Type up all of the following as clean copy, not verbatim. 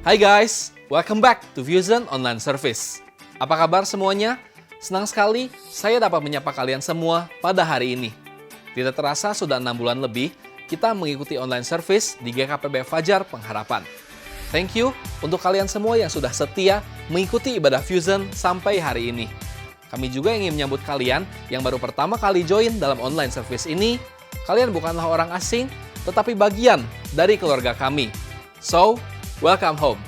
Hai guys, welcome back to Fusion Online Service. Apa kabar semuanya? Senang sekali saya dapat menyapa kalian semua pada hari ini. Tidak terasa sudah 6 bulan lebih kita mengikuti online service di GKPB Fajar Pengharapan. Thank you untuk kalian semua yang sudah setia mengikuti ibadah Fusion sampai hari ini. Kami juga ingin menyambut kalian yang baru pertama kali join dalam online service ini. Kalian bukanlah orang asing, tetapi bagian dari keluarga kami. So, welcome home.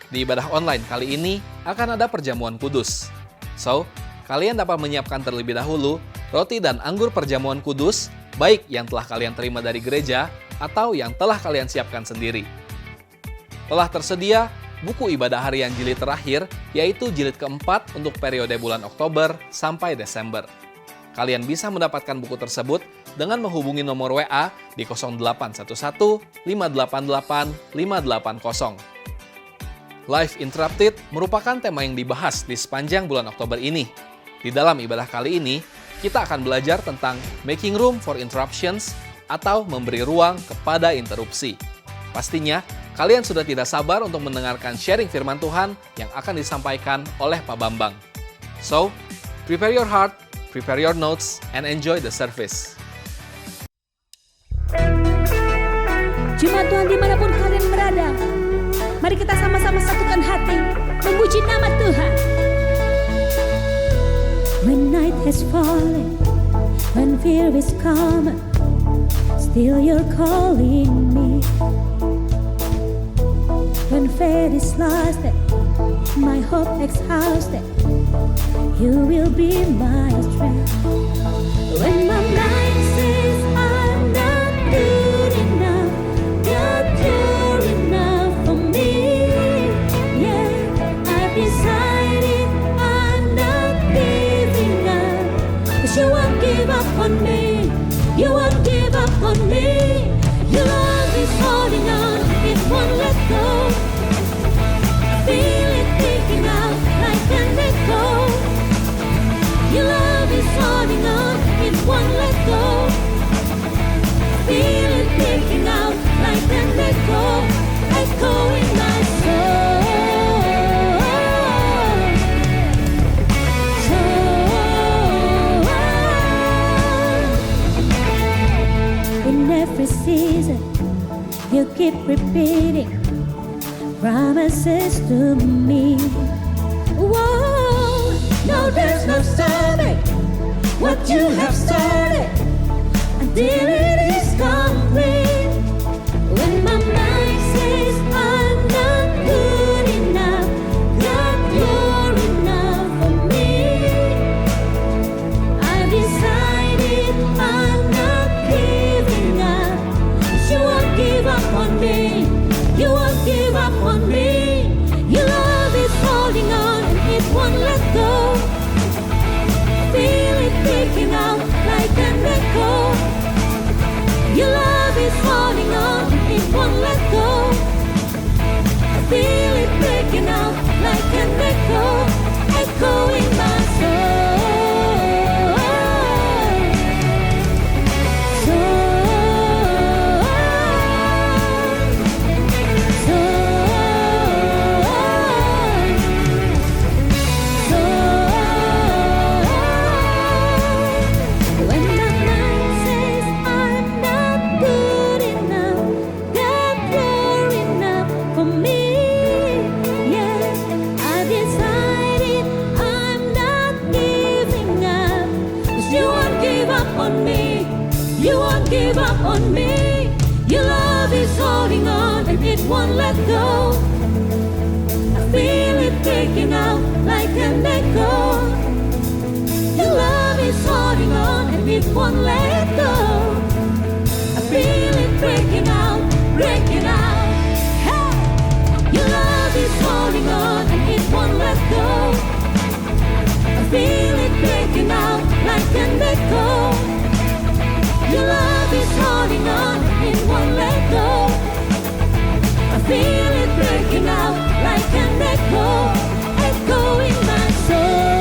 Di ibadah online kali ini akan ada perjamuan kudus. So, kalian dapat menyiapkan terlebih dahulu roti dan anggur perjamuan kudus, baik yang telah kalian terima dari gereja atau yang telah kalian siapkan sendiri. Telah tersedia buku ibadah harian jilid terakhir, yaitu jilid keempat untuk periode bulan Oktober sampai Desember. Kalian bisa mendapatkan buku tersebut dengan menghubungi nomor WA di 0811 588 580. Life Interrupted merupakan tema yang dibahas di sepanjang bulan Oktober ini. Di dalam ibadah kali ini, kita akan belajar tentang making room for interruptions atau memberi ruang kepada interupsi. Pastinya, kalian sudah tidak sabar untuk mendengarkan sharing firman Tuhan yang akan disampaikan oleh Pak Bambang. So, prepare your heart, prepare your notes, and enjoy the service. Jemaat Tuhan dimanapun kalian berada, mari kita sama-sama satukan hati, memuji nama Tuhan. When night has fallen, when fear is come, still you're calling me. When faith is lost, my hope exhausted, you will be my strength. When my mind says I'm not good enough, you're enough for me. Yeah, I've decided I'm not giving up, 'cause you won't give up on me. You won't give up on me. Your love is holding on, it won't let go. Feel it taking out like an echo. Your love is holding on, it won't let go. Feel it taking out like an echo, echo in my soul. In every season, you keep repeating promises to me. Whoa, no, there's no stopping what you have started until it is complete. When my mind says I'm not good enough, God, you're enough for me. I've decided I'm not giving up, 'cause you won't give up on me. You won't give up on me. Your love is holding on and it won't let go. Feel it breaking out like an echo. Your love is holding on and it won't let go. Feel it breaking out like an echo, echo in my soul. You won't give up on me. Your love is holding on and it won't let go. I feel it breaking out like an echo. Your love is holding on and it won't let go. I feel it breaking out, breaking out. Hey! Your love is holding on and it won't let go. I feel it breaking out like an echo. Your love is holding on, it won't let go. I feel it breaking out like an echo, echo in my soul.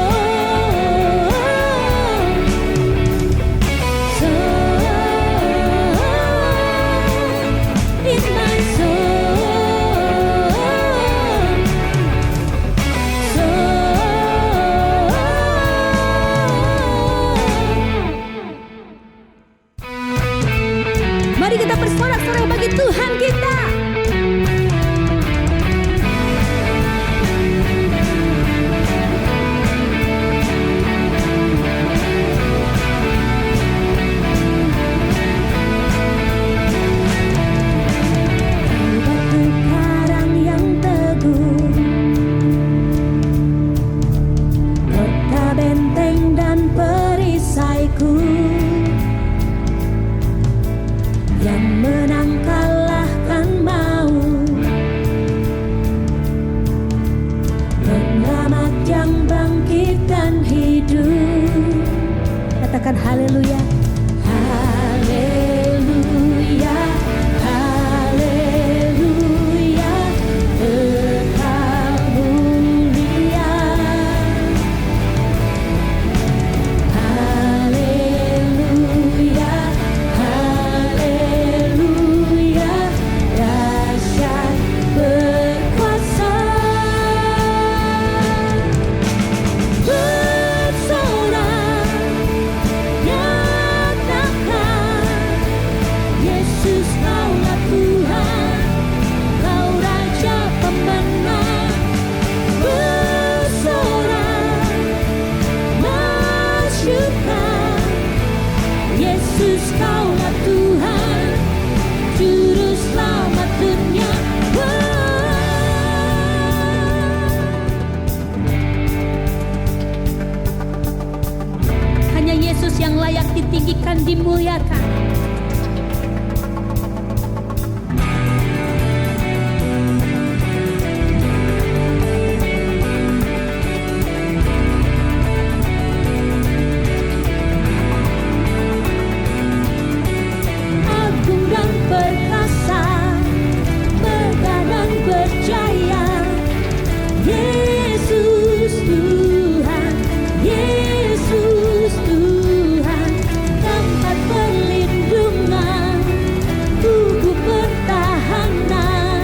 sorak-sorai bagi Tuhan kita. Batu karang yang teguh, kota benteng dan perisaiku, yang menang kalahkan maut, pengamat yang bangkitkan hidup. Katakan haleluya. Haleluya, haleluya, Engkau mulia. Haleluya, haleluya, dahsyat berkuasa. Bersorak, nyatakan, Yesus Kaulah Tuhan, Kau Raja pemenang. Bersorak, masyurkan, Yesus Kaulah Tuhan, Juru Selamat dunia. Hanya Yesus yang layak ditinggikan, dimuliakan. Agung dan perkasa, megah dan berjaya, Yesus Tuhan, Yesus Tuhan, tempat perlindungan, tubuh pertahanan,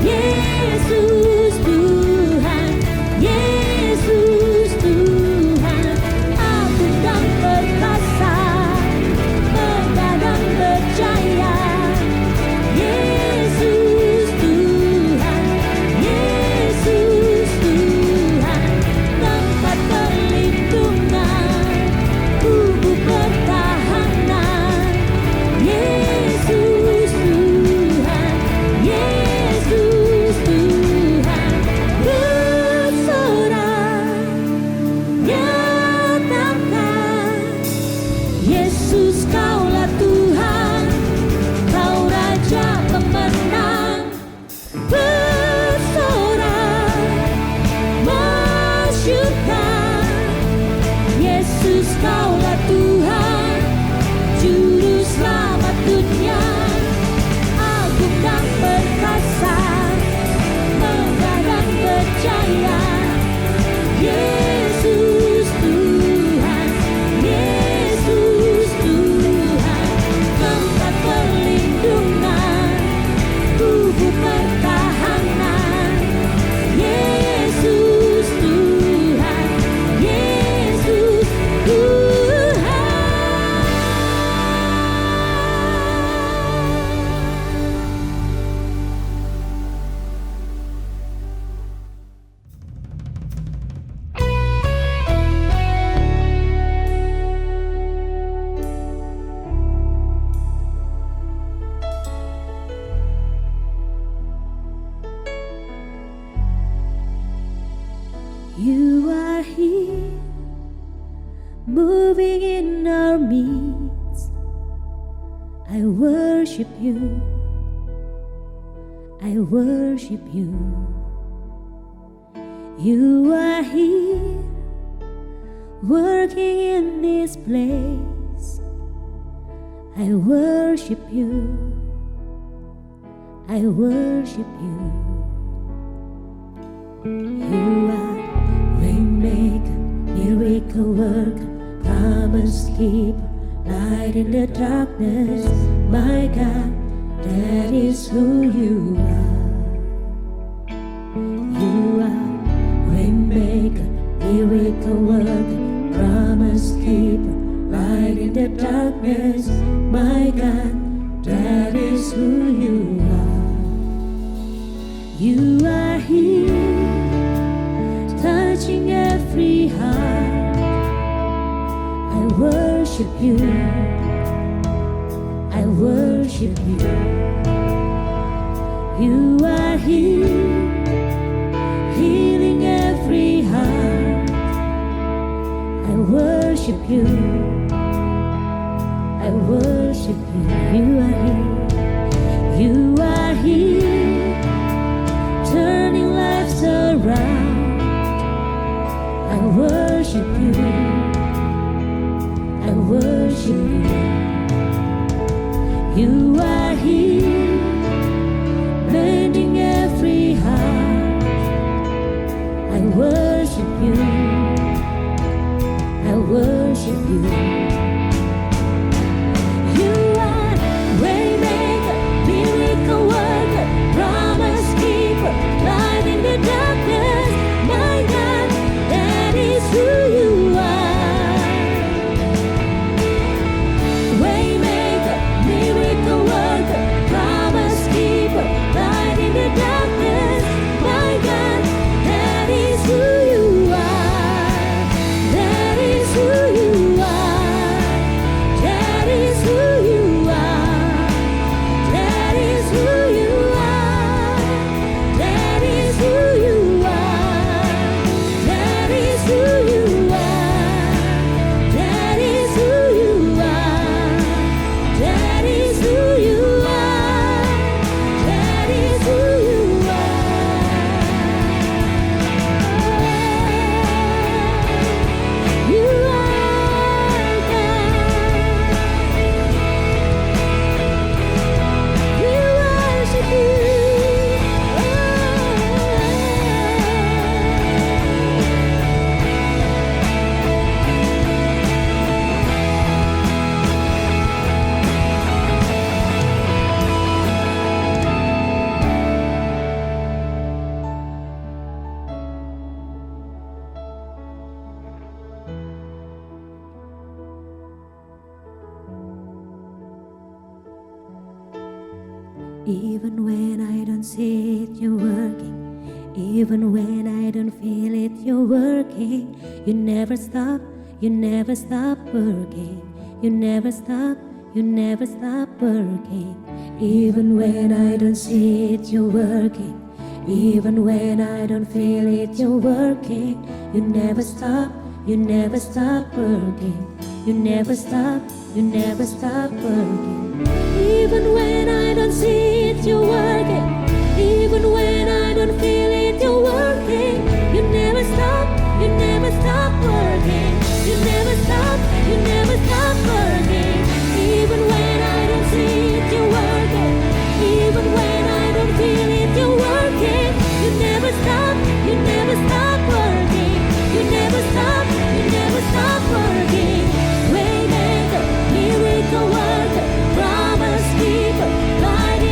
Yesus Tuhan, Yesus Tuhan, agung dan perkasa, megah dan berjaya, Yesus Tuhan, Yesus Tuhan, tempat perlindungan, tubuh pertahanan, Yesus Tuhan, Yesus Tuhan, bersorak, nyatakan, Yesus Kaulah Tuhan, Kau Raja pemenang. Bersorak, masyurkan, Yesus Kaulah Tuhan, Juru Selamat dunia. Agung dan perkasa, megah dan berjaya, Yesus Tuhan, Yesus Tuhan, tempat perlindungan, tubuh pertahanan, Yesus Tuhan, Yesus Tuhan. You are here, moving in our midst. I worship you, I worship you. You are here, working in this place. I worship you, I worship you. You are Waymaker, miracle worker, promise keeper, light in the darkness. My God, that is who you are. You are Waymaker, miracle worker, promise keeper, light in the darkness. My God, that is who worship you. I worship you. You are here, healing every heart. I worship you. I worship you. You are here. You are here, turning lives around. I worship you. I worship you. You are here, mending every heart. I worship you. I worship you. You are waymaker, miracle worker, promise keeper, light in the darkness. My God, that is who you are. Waymaker, miracle worker, promise keeper, light in the darkness. My God, that is who you are. That is who you are. That is who you are. That is who you are. That is who you are. That is who you are. That is who you are. That is who you are. That is who you are. You are God. We worship you. Even when I don't see it, you're working. Even when I don't feel it, you're working. You never stop working. You never stop working. Even when I don't see it, you're working. Even when I don't feel it, you're working. You never stop working. You never stop working. Even when I don't see it, you're working. Even when I don't feel it, you're working. You never stop working. You never stop working. Even when I don't see it, you're working. Even when I don't feel it, you're working. You never stop working. You never stop working. Waymaker, miracle worker, promise keeper, light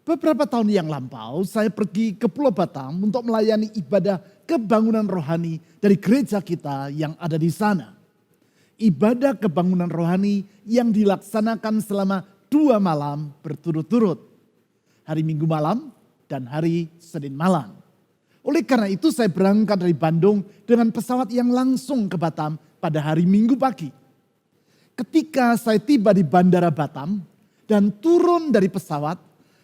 Beberapa tahun yang lampau saya pergi ke Pulau Batam untuk melayani ibadah kebangunan rohani dari gereja kita yang ada di sana. Ibadah kebangunan rohani yang dilaksanakan selama 2 malam berturut-turut. Hari Minggu malam dan hari Senin malam. Oleh karena itu saya berangkat dari Bandung dengan pesawat yang langsung ke Batam pada hari Minggu pagi. Ketika saya tiba di Bandara Batam dan turun dari pesawat,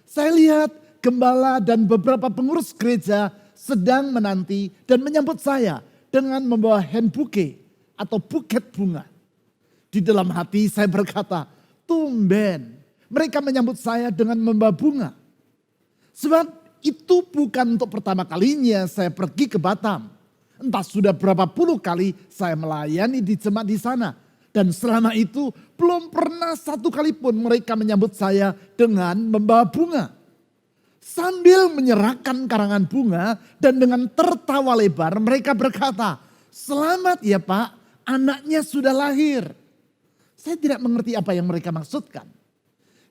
saya lihat gembala dan beberapa pengurus gereja sedang menanti dan menyambut saya dengan membawa hand bouquet atau buket bunga. Di dalam hati saya berkata, tumben mereka menyambut saya dengan membawa bunga. Sebab itu bukan untuk pertama kalinya saya pergi ke Batam. Entah sudah berapa puluh kali saya melayani di jemaat di sana. Dan selama itu belum pernah satu kali pun mereka menyambut saya dengan membawa bunga. Sambil menyerahkan karangan bunga dan dengan tertawa lebar mereka berkata, selamat ya Pak, anaknya sudah lahir. Saya tidak mengerti apa yang mereka maksudkan.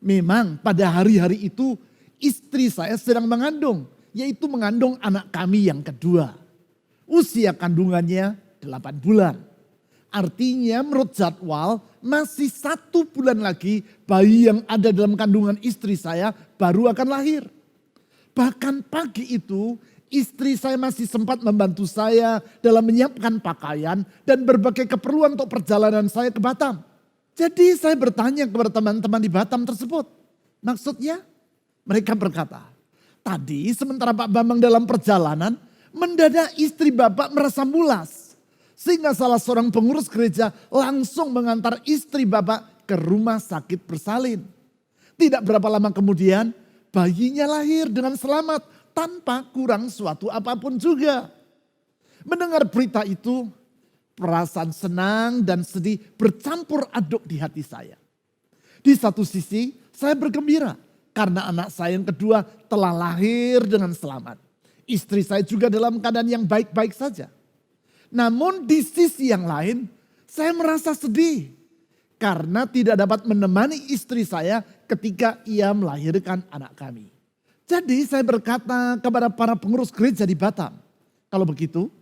Memang pada hari-hari itu istri saya sedang mengandung, yaitu mengandung anak kami yang kedua. Usia kandungannya 8 bulan. Artinya menurut jadwal masih 1 bulan lagi bayi yang ada dalam kandungan istri saya baru akan lahir. Bahkan pagi itu istri saya masih sempat membantu saya dalam menyiapkan pakaian dan berbagai keperluan untuk perjalanan saya ke Batam. Jadi saya bertanya kepada teman-teman di Batam tersebut. Maksudnya mereka berkata, tadi sementara Pak Bambang dalam perjalanan mendadak istri Bapak merasa mulas. Sehingga salah seorang pengurus gereja langsung mengantar istri Bapak ke rumah sakit bersalin. Tidak berapa lama kemudian bayinya lahir dengan selamat tanpa kurang suatu apapun juga. Mendengar berita itu perasaan senang dan sedih bercampur aduk di hati saya. Di satu sisi saya bergembira karena anak saya yang kedua telah lahir dengan selamat. Istri saya juga dalam keadaan yang baik-baik saja. Namun di sisi yang lain saya merasa sedih karena tidak dapat menemani istri saya ketika ia melahirkan anak kami. Jadi saya berkata kepada para pengurus gereja di Batam, kalau begitu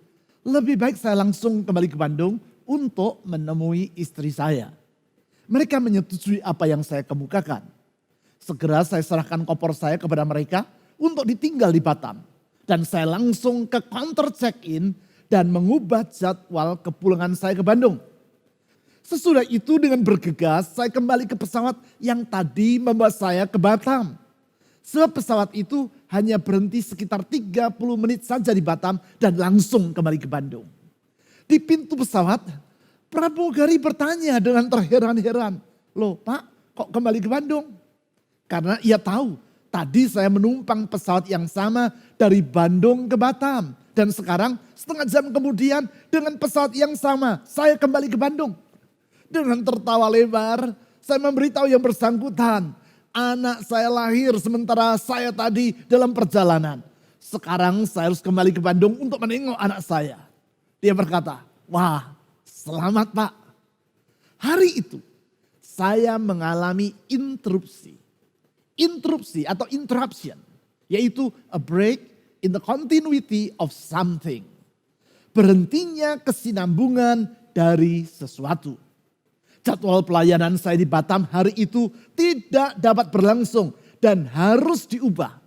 lebih baik saya langsung kembali ke Bandung untuk menemui istri saya. Mereka menyetujui apa yang saya kemukakan. Segera saya serahkan koper saya kepada mereka untuk ditinggal di Batam. Dan saya langsung ke counter check-in dan mengubah jadwal kepulangan saya ke Bandung. Sesudah itu dengan bergegas saya kembali ke pesawat yang tadi membawa saya ke Batam. Sebab pesawat itu hanya berhenti sekitar 30 menit saja di Batam dan langsung kembali ke Bandung. Di pintu pesawat, pramugari bertanya dengan terheran-heran, loh Pak kok kembali ke Bandung? Karena ia tahu tadi saya menumpang pesawat yang sama dari Bandung ke Batam. Dan sekarang setengah jam kemudian dengan pesawat yang sama saya kembali ke Bandung. Dengan tertawa lebar saya memberitahu yang bersangkutan. Anak saya lahir sementara saya tadi dalam perjalanan. Sekarang saya harus kembali ke Bandung untuk menengok anak saya. Dia berkata, wah selamat Pak. Hari itu saya mengalami interupsi. Interupsi atau interruption. Yaitu a break in the continuity of something. Berhentinya kesinambungan dari sesuatu. Jadwal pelayanan saya di Batam hari itu tidak dapat berlangsung dan harus diubah.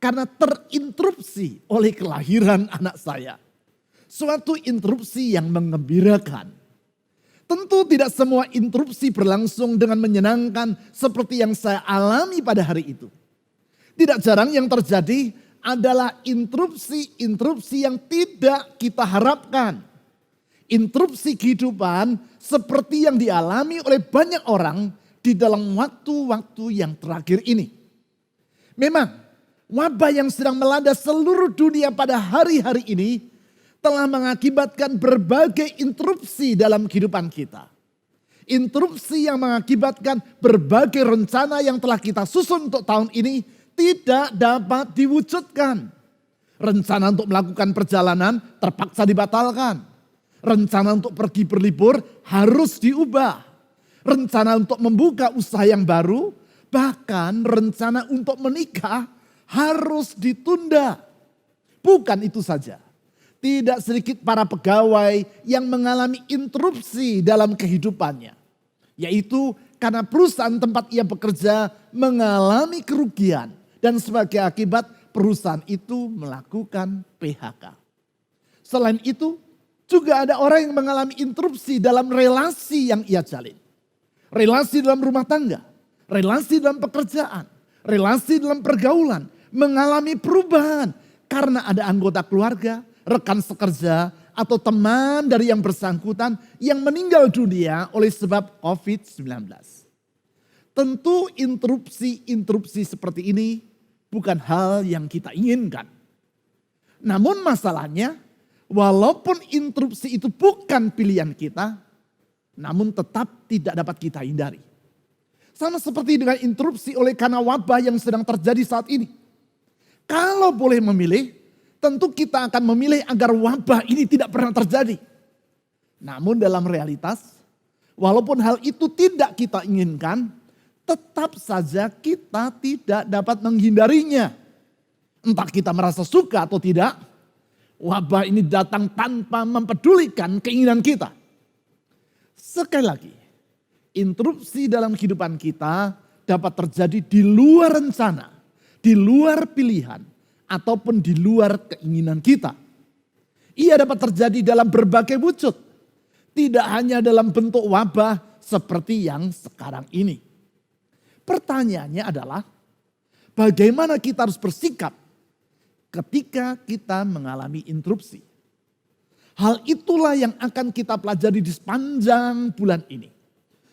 Karena terinterupsi oleh kelahiran anak saya. Suatu interupsi yang mengembirakan. Tentu tidak semua interupsi berlangsung dengan menyenangkan seperti yang saya alami pada hari itu. Tidak jarang yang terjadi adalah interupsi-interupsi yang tidak kita harapkan. Interupsi kehidupan seperti yang dialami oleh banyak orang di dalam waktu-waktu yang terakhir ini. Memang wabah yang sedang melanda seluruh dunia pada hari-hari ini telah mengakibatkan berbagai interupsi dalam kehidupan kita. Interupsi yang mengakibatkan berbagai rencana yang telah kita susun untuk tahun ini tidak dapat diwujudkan. Rencana untuk melakukan perjalanan terpaksa dibatalkan. Rencana untuk pergi berlibur harus diubah. Rencana untuk membuka usaha yang baru, bahkan rencana untuk menikah harus ditunda. Bukan itu saja. Tidak sedikit para pegawai yang mengalami interupsi dalam kehidupannya. Yaitu karena perusahaan tempat ia bekerja mengalami kerugian. Dan sebagai akibat perusahaan itu melakukan PHK. Selain itu juga ada orang yang mengalami interupsi dalam relasi yang ia jalin. Relasi dalam rumah tangga, relasi dalam pekerjaan, relasi dalam pergaulan mengalami perubahan. Karena ada anggota keluarga, rekan sekerja, atau teman dari yang bersangkutan yang meninggal dunia oleh sebab COVID-19. Tentu interupsi seperti ini bukan hal yang kita inginkan. Namun masalahnya, walaupun interupsi itu bukan pilihan kita, namun tetap tidak dapat kita hindari. Sama seperti dengan interupsi oleh karena wabah yang sedang terjadi saat ini. Kalau boleh memilih, tentu kita akan memilih agar wabah ini tidak pernah terjadi. Namun dalam realitas, walaupun hal itu tidak kita inginkan, tetap saja kita tidak dapat menghindarinya. Entah kita merasa suka atau tidak, wabah ini datang tanpa mempedulikan keinginan kita. Sekali lagi, interupsi dalam kehidupan kita dapat terjadi di luar rencana, di luar pilihan, ataupun di luar keinginan kita. Ia dapat terjadi dalam berbagai wujud. Tidak hanya dalam bentuk wabah seperti yang sekarang ini. Pertanyaannya adalah, bagaimana kita harus bersikap ketika kita mengalami interupsi? Hal itulah yang akan kita pelajari di sepanjang bulan ini.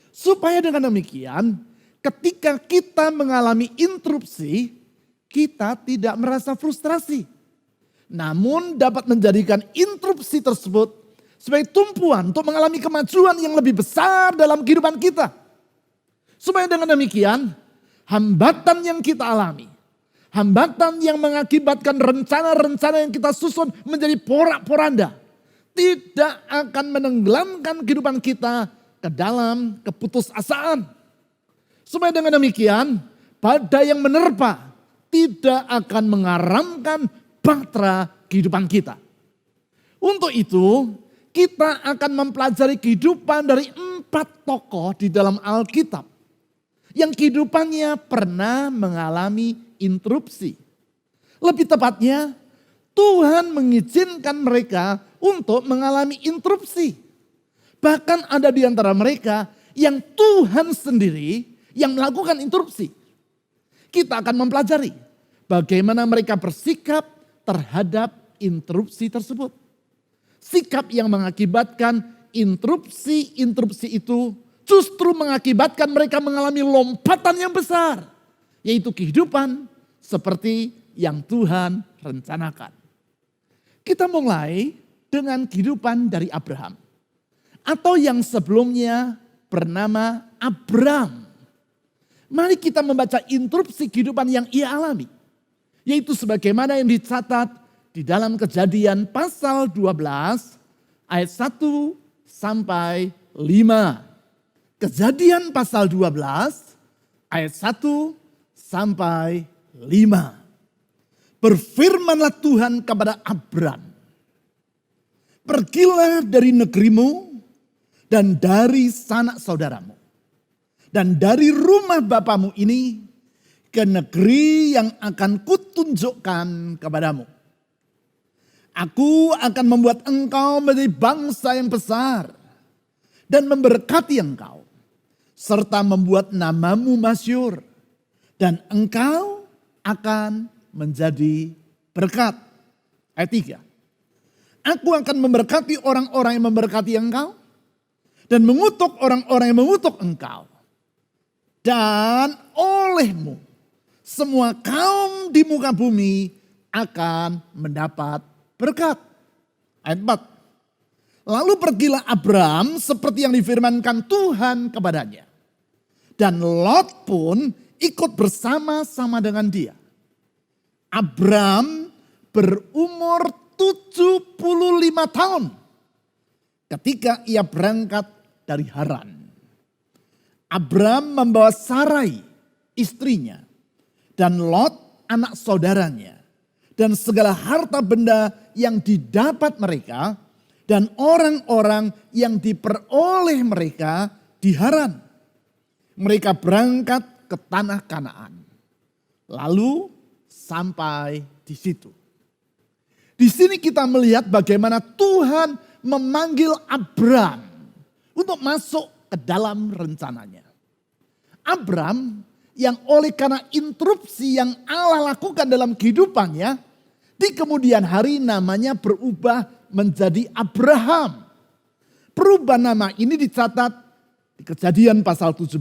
Supaya dengan demikian, ketika kita mengalami interupsi, kita tidak merasa frustrasi. Namun dapat menjadikan interupsi tersebut sebagai tumpuan untuk mengalami kemajuan yang lebih besar dalam kehidupan kita. Supaya dengan demikian, hambatan yang kita alami, hambatan yang mengakibatkan rencana-rencana yang kita susun menjadi porak-poranda, tidak akan menenggelamkan kehidupan kita ke dalam keputusasaan. Supaya dengan demikian, badai yang menerpa tidak akan mengaramkan bahtera kehidupan kita. Untuk itu, kita akan mempelajari kehidupan dari 4 tokoh di dalam Alkitab yang kehidupannya pernah mengalami interupsi. Lebih tepatnya, Tuhan mengizinkan mereka untuk mengalami interupsi. Bahkan ada di antara mereka yang Tuhan sendiri yang melakukan interupsi. Kita akan mempelajari bagaimana mereka bersikap terhadap interupsi tersebut. Sikap yang mengakibatkan interupsi itu justru mengakibatkan mereka mengalami lompatan yang besar. Yaitu kehidupan seperti yang Tuhan rencanakan. Kita mulai dengan kehidupan dari Abraham. Atau yang sebelumnya bernama Abram. Mari kita membaca interupsi kehidupan yang ia alami. Yaitu sebagaimana yang dicatat di dalam Kejadian pasal 12 ayat 1 sampai 5. Kejadian pasal 12 ayat 1 sampai 5. Berfirmanlah Tuhan kepada Abram, pergilah dari negerimu dan dari sanak saudaramu dan dari rumah bapamu ini ke negeri yang akan kutunjukkan kepadamu. Aku akan membuat engkau menjadi bangsa yang besar dan memberkati engkau, serta membuat namamu masyhur, dan engkau akan menjadi berkat. Ayat 3. Aku akan memberkati orang-orang yang memberkati engkau, dan mengutuk orang-orang yang mengutuk engkau. Dan olehmu semua kaum di muka bumi akan mendapat berkat. Ayat 4. Lalu pergilah Abram seperti yang difirmankan Tuhan kepadanya. Dan Lot pun ikut bersama-sama dengan dia. Abram berumur 75 tahun ketika ia berangkat dari Haran. Abram membawa Sarai istrinya dan Lot anak saudaranya, dan segala harta benda yang didapat mereka, dan orang-orang yang diperoleh mereka di Haran. Mereka berangkat ke tanah Kanaan. Lalu sampai di situ. Di sini kita melihat bagaimana Tuhan memanggil Abram untuk masuk ke dalam rencananya. Abram yang oleh karena interupsi yang Allah lakukan dalam kehidupannya, di kemudian hari namanya berubah menjadi Abraham. Perubahan nama ini dicatat di Kejadian pasal 17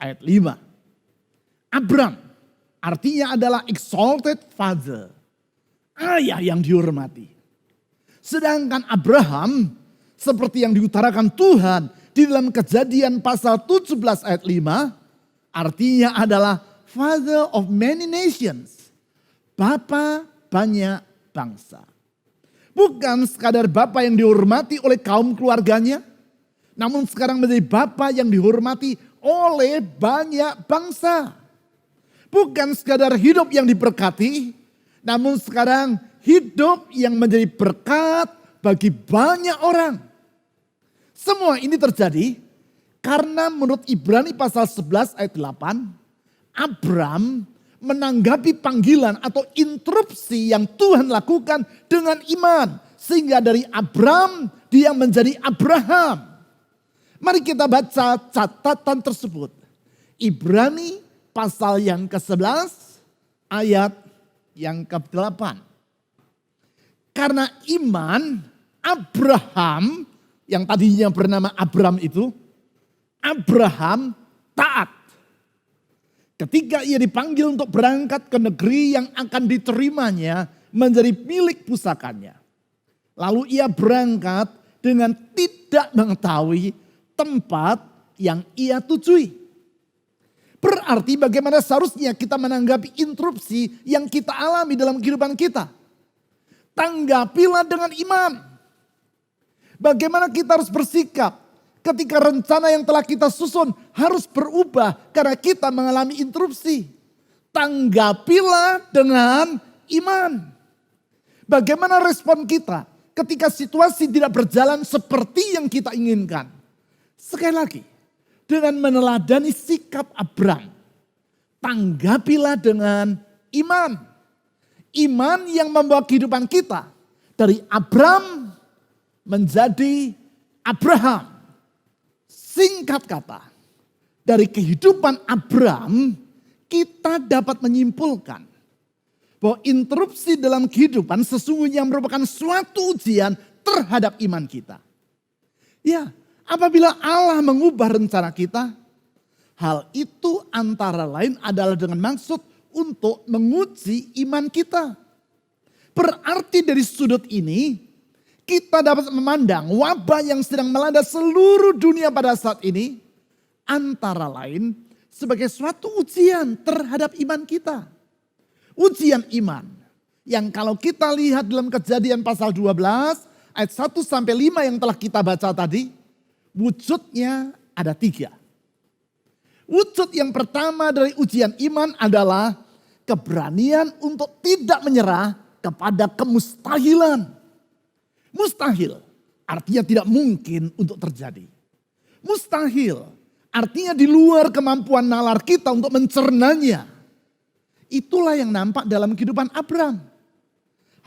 ayat 5. Abram artinya adalah exalted father, ayah yang dihormati. Sedangkan Abraham seperti yang diutarakan Tuhan di dalam Kejadian pasal 17 ayat 5, artinya adalah father of many nations, bapa banyak bangsa. Bukan sekadar bapa yang dihormati oleh kaum keluarganya, namun sekarang menjadi bapa yang dihormati oleh banyak bangsa. Bukan sekadar hidup yang diberkati, namun sekarang hidup yang menjadi berkat bagi banyak orang. Semua ini terjadi karena menurut Ibrani pasal 11 ayat 8, Abram menanggapi panggilan atau interupsi yang Tuhan lakukan dengan iman. Sehingga dari Abram dia menjadi Abraham. Mari kita baca catatan tersebut. Ibrani pasal yang ke-11 ayat yang ke-8. Karena iman Abraham yang tadinya bernama Abram itu, Abraham taat. Ketika ia dipanggil untuk berangkat ke negeri yang akan diterimanya menjadi milik pusakanya. Lalu ia berangkat dengan tidak mengetahui tempat yang ia tujui. Berarti bagaimana seharusnya kita menanggapi interupsi yang kita alami dalam kehidupan kita. Tanggapilah dengan iman. Bagaimana kita harus bersikap ketika rencana yang telah kita susun harus berubah karena kita mengalami interupsi. Tanggapilah dengan iman. Bagaimana respon kita ketika situasi tidak berjalan seperti yang kita inginkan? Sekali lagi, dengan meneladani sikap Abram, tanggapilah dengan iman. Iman yang membawa kehidupan kita dari Abram menjadi Abraham. Singkat kata, dari kehidupan Abram kita dapat menyimpulkan bahwa interupsi dalam kehidupan sesungguhnya merupakan suatu ujian terhadap iman kita. Ya, apabila Allah mengubah rencana kita, hal itu antara lain adalah dengan maksud untuk menguji iman kita. Berarti dari sudut ini, kita dapat memandang wabah yang sedang melanda seluruh dunia pada saat ini, antara lain sebagai suatu ujian terhadap iman kita. Ujian iman yang kalau kita lihat dalam Kejadian pasal 12 ayat 1 sampai 5 yang telah kita baca tadi, wujudnya ada 3. Wujud yang pertama dari ujian iman adalah keberanian untuk tidak menyerah kepada kemustahilan. Mustahil artinya tidak mungkin untuk terjadi. Mustahil artinya di luar kemampuan nalar kita untuk mencernanya. Itulah yang nampak dalam kehidupan Abram.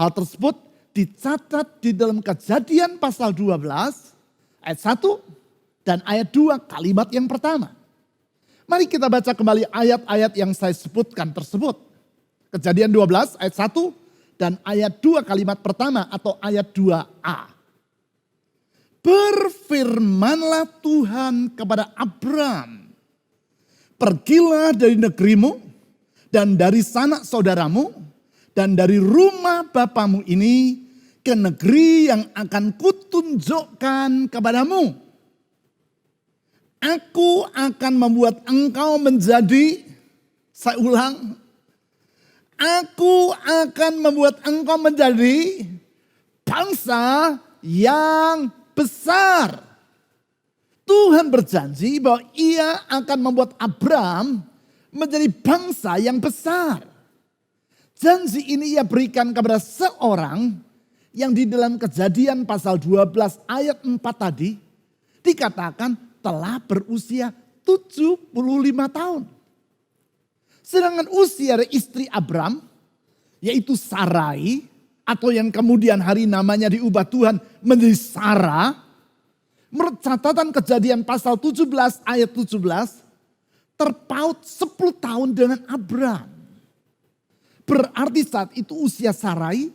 Hal tersebut dicatat di dalam Kejadian pasal 12 ayat 1 dan ayat 2 kalimat yang pertama. Mari kita baca kembali ayat-ayat yang saya sebutkan tersebut. Kejadian 12 ayat 1 dan ayat 2 kalimat pertama atau ayat 2a. Berfirmanlah Tuhan kepada Abram, pergilah dari negerimu dan dari sanak saudaramu dan dari rumah bapamu ini ke negeri yang akan kutunjukkan kepadamu. Aku akan membuat engkau menjadi, saya ulang, aku akan membuat engkau menjadi bangsa yang besar. Tuhan berjanji bahwa ia akan membuat Abram menjadi bangsa yang besar. Janji ini ia berikan kepada seorang yang di dalam Kejadian pasal 12 ayat 4 tadi dikatakan telah berusia 75 tahun. Sedangkan usia dari istri Abram, yaitu Sarai, atau yang kemudian hari namanya diubah Tuhan menjadi Sarah, menurut catatan Kejadian pasal 17 ayat 17, terpaut 10 tahun dengan Abram. Berarti saat itu usia Sarai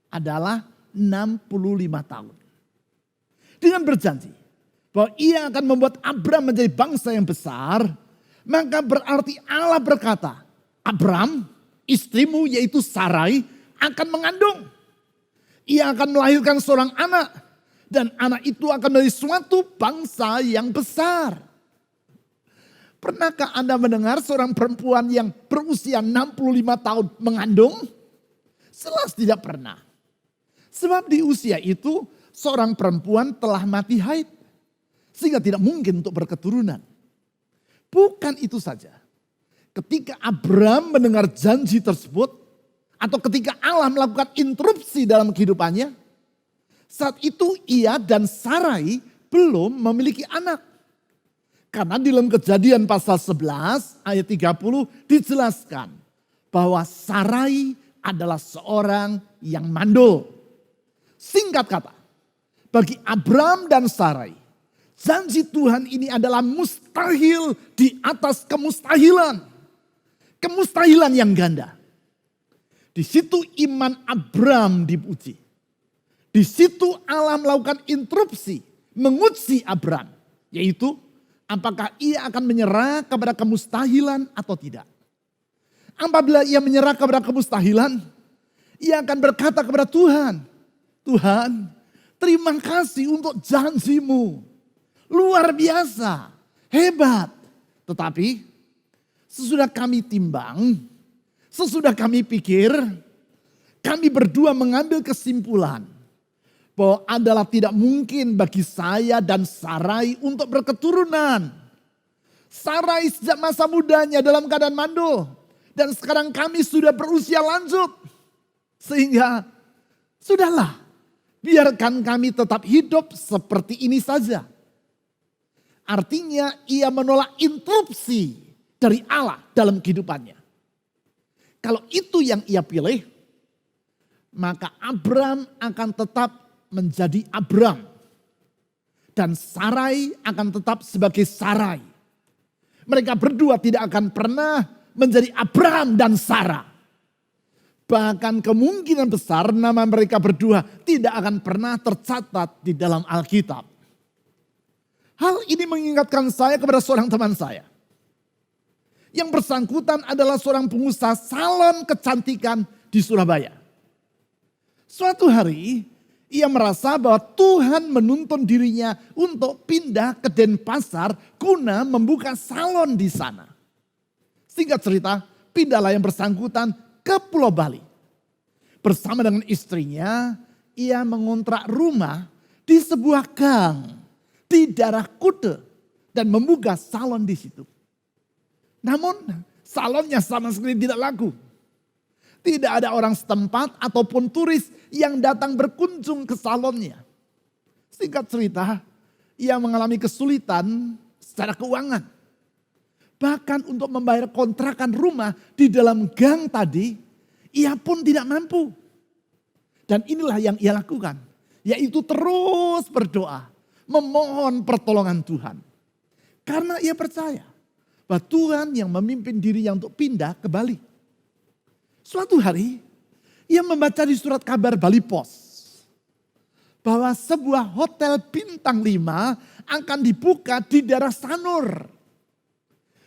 adalah 65 tahun. Dengan berjanji bahwa ia akan membuat Abram menjadi bangsa yang besar, maka berarti Allah berkata, Abram, istrimu yaitu Sarai akan mengandung. Ia akan melahirkan seorang anak. Dan anak itu akan menjadi suatu bangsa yang besar. Pernahkah Anda mendengar seorang perempuan yang berusia 65 tahun mengandung? Jelas tidak pernah. Sebab di usia itu seorang perempuan telah mati haid. Sehingga tidak mungkin untuk berketurunan. Bukan itu saja. Ketika Abram mendengar janji tersebut, atau ketika Allah melakukan interupsi dalam kehidupannya, saat itu ia dan Sarai belum memiliki anak. Karena di dalam Kejadian pasal 11 ayat 30 dijelaskan bahwa Sarai adalah seorang yang mandul. Singkat kata, bagi Abram dan Sarai, janji Tuhan ini adalah mustahil di atas kemustahilan. Kemustahilan yang ganda. Di situ iman Abram dipuji. Di situ Allah melakukan interupsi, menguji Abram. Yaitu apakah ia akan menyerah kepada kemustahilan atau tidak. Apabila ia menyerah kepada kemustahilan, ia akan berkata kepada Tuhan, Tuhan, terima kasih untuk janjimu. Luar biasa, hebat. Tetapi sesudah kami timbang, sesudah kami pikir, kami berdua mengambil kesimpulan bahwa adalah tidak mungkin bagi saya dan Sarai untuk berketurunan. Sarai sejak masa mudanya dalam keadaan mandul. Dan sekarang kami sudah berusia lanjut. Sehingga sudahlah, biarkan kami tetap hidup seperti ini saja. Artinya ia menolak interupsi dari Allah dalam kehidupannya. Kalau itu yang ia pilih, maka Abram akan tetap menjadi Abram. Dan Sarai akan tetap sebagai Sarai. Mereka berdua tidak akan pernah menjadi Abram dan Sarah. Bahkan kemungkinan besar nama mereka berdua tidak akan pernah tercatat di dalam Alkitab. Hal ini mengingatkan saya kepada seorang teman saya. Yang bersangkutan adalah seorang pengusaha salon kecantikan di Surabaya. Suatu hari ia merasa bahwa Tuhan menuntun dirinya untuk pindah ke Denpasar guna membuka salon di sana. Singkat cerita, pindahlah yang bersangkutan ke Pulau Bali. Bersama dengan istrinya, ia mengontrak rumah di sebuah gang di daerah Kuta dan membuka salon di situ. Namun salonnya sama sekali tidak laku. Tidak ada orang setempat ataupun turis yang datang berkunjung ke salonnya. Singkat cerita, ia mengalami kesulitan secara keuangan. Bahkan untuk membayar kontrakan rumah di dalam gang tadi, ia pun tidak mampu. Dan inilah yang ia lakukan, yaitu terus berdoa, memohon pertolongan Tuhan. Karena ia percaya bahwa Tuhan yang memimpin dirinya untuk pindah ke Bali. Suatu hari ia membaca di surat kabar Bali Post bahwa sebuah hotel bintang 5 akan dibuka di daerah Sanur.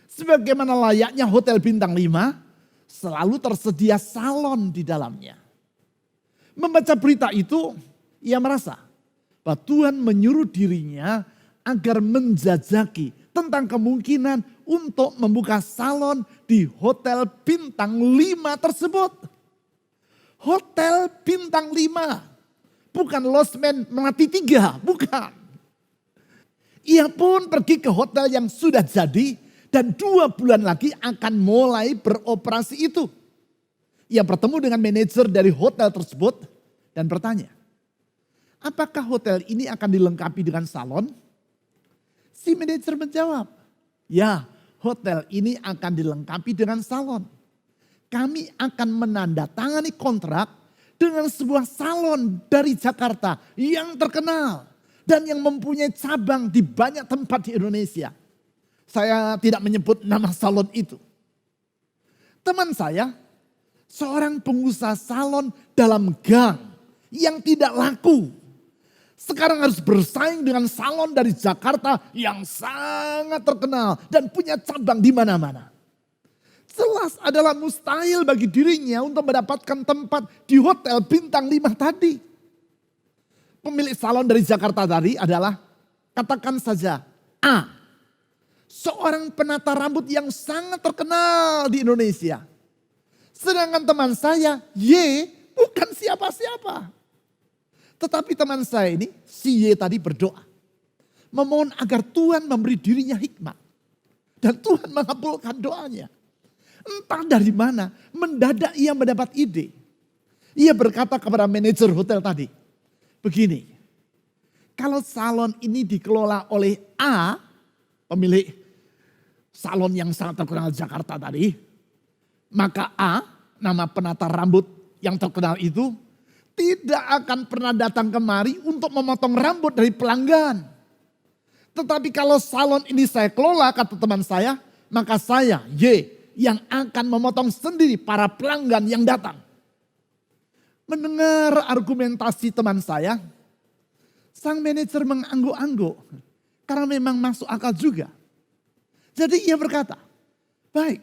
Sebagaimana layaknya hotel bintang 5, selalu tersedia salon di dalamnya. Membaca berita itu, ia merasa bahwa Tuhan menyuruh dirinya agar menjajaki tentang kemungkinan untuk membuka salon di hotel bintang 5 tersebut. Hotel bintang 5, bukan losmen Melati 3, bukan. Ia pun pergi ke hotel yang sudah jadi dan 2 bulan lagi akan mulai beroperasi itu. Ia bertemu dengan manajer dari hotel tersebut dan bertanya, apakah hotel ini akan dilengkapi dengan salon? Si manajer menjawab, ya, hotel ini akan dilengkapi dengan salon. Kami akan menandatangani kontrak dengan sebuah salon dari Jakarta yang terkenal dan yang mempunyai cabang di banyak tempat di Indonesia. Saya tidak menyebut nama salon itu. Teman saya, seorang pengusaha salon dalam gang yang tidak laku. Sekarang harus bersaing dengan salon dari Jakarta yang sangat terkenal dan punya cabang di mana-mana. Jelas adalah mustahil bagi dirinya untuk mendapatkan tempat di hotel bintang 5 tadi. Pemilik salon dari Jakarta tadi adalah, katakan saja A. Seorang penata rambut yang sangat terkenal di Indonesia. Sedangkan teman saya Y bukan siapa-siapa. Tetapi teman saya ini, si Y tadi berdoa. Memohon agar Tuhan memberi dirinya hikmat. Dan Tuhan mengabulkan doanya. Entah dari mana, mendadak ia mendapat ide. Ia berkata kepada manajer hotel tadi, begini, kalau salon ini dikelola oleh A, pemilik salon yang sangat terkenal di Jakarta tadi, maka A, nama penata rambut yang terkenal itu, tidak akan pernah datang kemari untuk memotong rambut dari pelanggan. Tetapi kalau salon ini saya kelola, kata teman saya, maka saya, Y, yang akan memotong sendiri para pelanggan yang datang. Mendengar argumentasi teman saya, sang manajer mengangguk-angguk karena memang masuk akal juga. Jadi ia berkata, baik,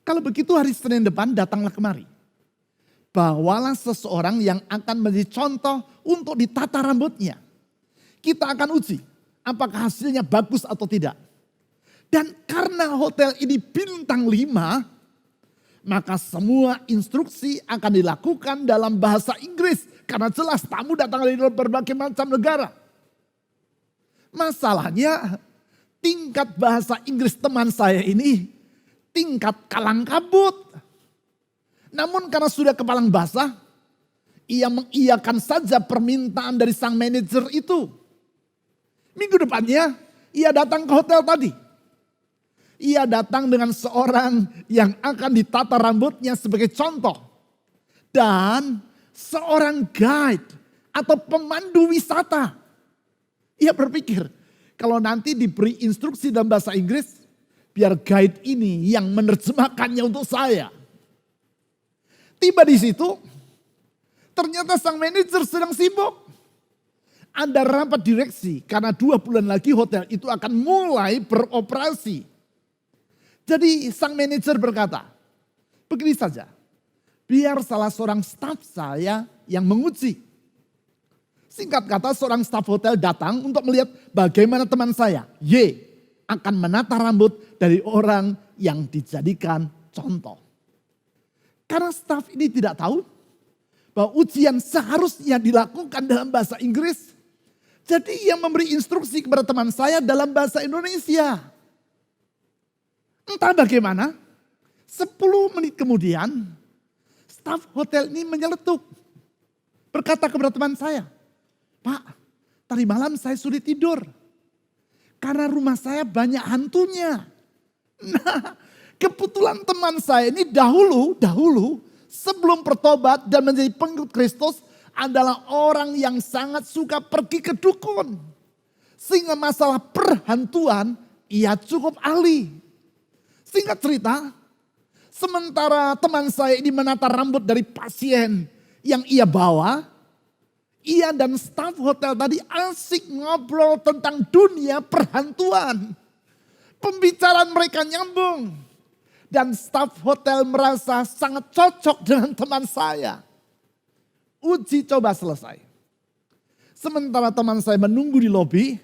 kalau begitu hari Senin depan datanglah kemari. Bawalah seseorang yang akan menjadi contoh untuk ditata rambutnya. Kita akan uji apakah hasilnya bagus atau tidak. Dan karena hotel ini bintang 5, maka semua instruksi akan dilakukan dalam bahasa Inggris. Karena jelas tamu datang dari berbagai macam negara. Masalahnya tingkat bahasa Inggris teman saya ini tingkat kalang kabut. Namun karena sudah kepalang basah, ia mengiyakan saja permintaan dari sang manajer itu. Minggu depannya ia datang ke hotel tadi. Ia datang dengan seorang yang akan ditata rambutnya sebagai contoh. Dan seorang guide atau pemandu wisata. Ia berpikir, kalau nanti diberi instruksi dalam bahasa Inggris, biar guide ini yang menerjemahkannya untuk saya. Tiba di situ, ternyata sang manajer sedang sibuk. Ada rapat direksi karena 2 bulan lagi hotel itu akan mulai beroperasi. Jadi sang manajer berkata, begini saja, biar salah seorang staf saya yang menguji. Singkat kata seorang staf hotel datang untuk melihat bagaimana teman saya, Y, akan menata rambut dari orang yang dijadikan contoh. Karena staf ini tidak tahu bahwa ujian seharusnya dilakukan dalam bahasa Inggris. Jadi ia memberi instruksi kepada teman saya dalam bahasa Indonesia. Entah bagaimana, 10 menit kemudian staf hotel ini menyeletuk. Berkata kepada teman saya, Pak, tadi malam saya sulit tidur. Karena rumah saya banyak hantunya. Nah, kebetulan teman saya ini dahulu sebelum bertobat dan menjadi pengikut Kristus adalah orang yang sangat suka pergi ke dukun. Sehingga masalah perhantuan ia cukup ahli. Singkat cerita, sementara teman saya ini menata rambut dari pasien yang ia bawa, ia dan staf hotel tadi asik ngobrol tentang dunia perhantuan. Pembicaraan mereka nyambung. Dan staf hotel merasa sangat cocok dengan teman saya. Uji coba selesai. Sementara teman saya menunggu di lobi,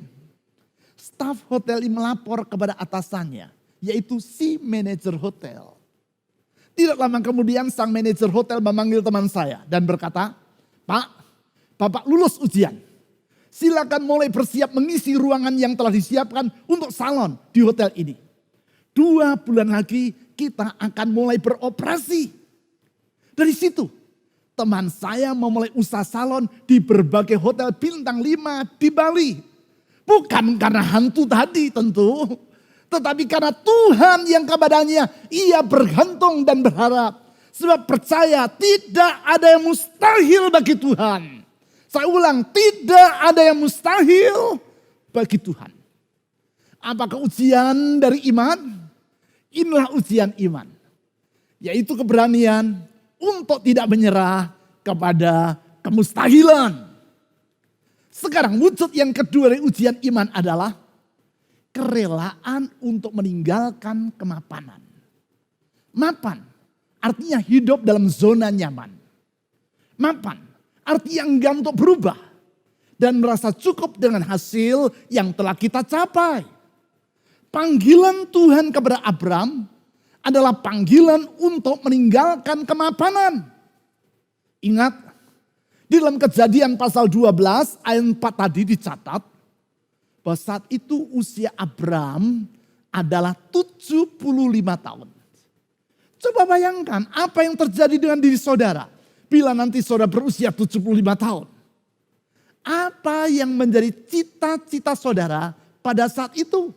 staf hotel ini melapor kepada atasannya, yaitu si manajer hotel. Tidak lama kemudian sang manajer hotel memanggil teman saya dan berkata, Pak, Bapak lulus ujian. Silakan mulai bersiap mengisi ruangan yang telah disiapkan untuk salon di hotel ini. 2 bulan lagi kita akan mulai beroperasi. Dari situ teman saya memulai usaha salon di berbagai hotel bintang 5 di Bali. Bukan karena hantu tadi tentu, tetapi karena Tuhan yang kepadanya ia bergantung dan berharap. Sebab percaya tidak ada yang mustahil bagi Tuhan. Saya ulang, tidak ada yang mustahil bagi Tuhan. Apakah ujian dari iman? Inilah ujian iman. Yaitu keberanian untuk tidak menyerah kepada kemustahilan. Sekarang wujud yang kedua dari ujian iman adalah kerelaan untuk meninggalkan kemapanan. Mapan artinya hidup dalam zona nyaman. Mapan artinya enggan untuk berubah dan merasa cukup dengan hasil yang telah kita capai. Panggilan Tuhan kepada Abram adalah panggilan untuk meninggalkan kemapanan. Ingat, di dalam Kejadian pasal 12 ayat 4 tadi dicatat bahwa saat itu usia Abram adalah 75 tahun. Coba bayangkan apa yang terjadi dengan diri saudara bila nanti saudara berusia 75 tahun. Apa yang menjadi cita-cita saudara pada saat itu?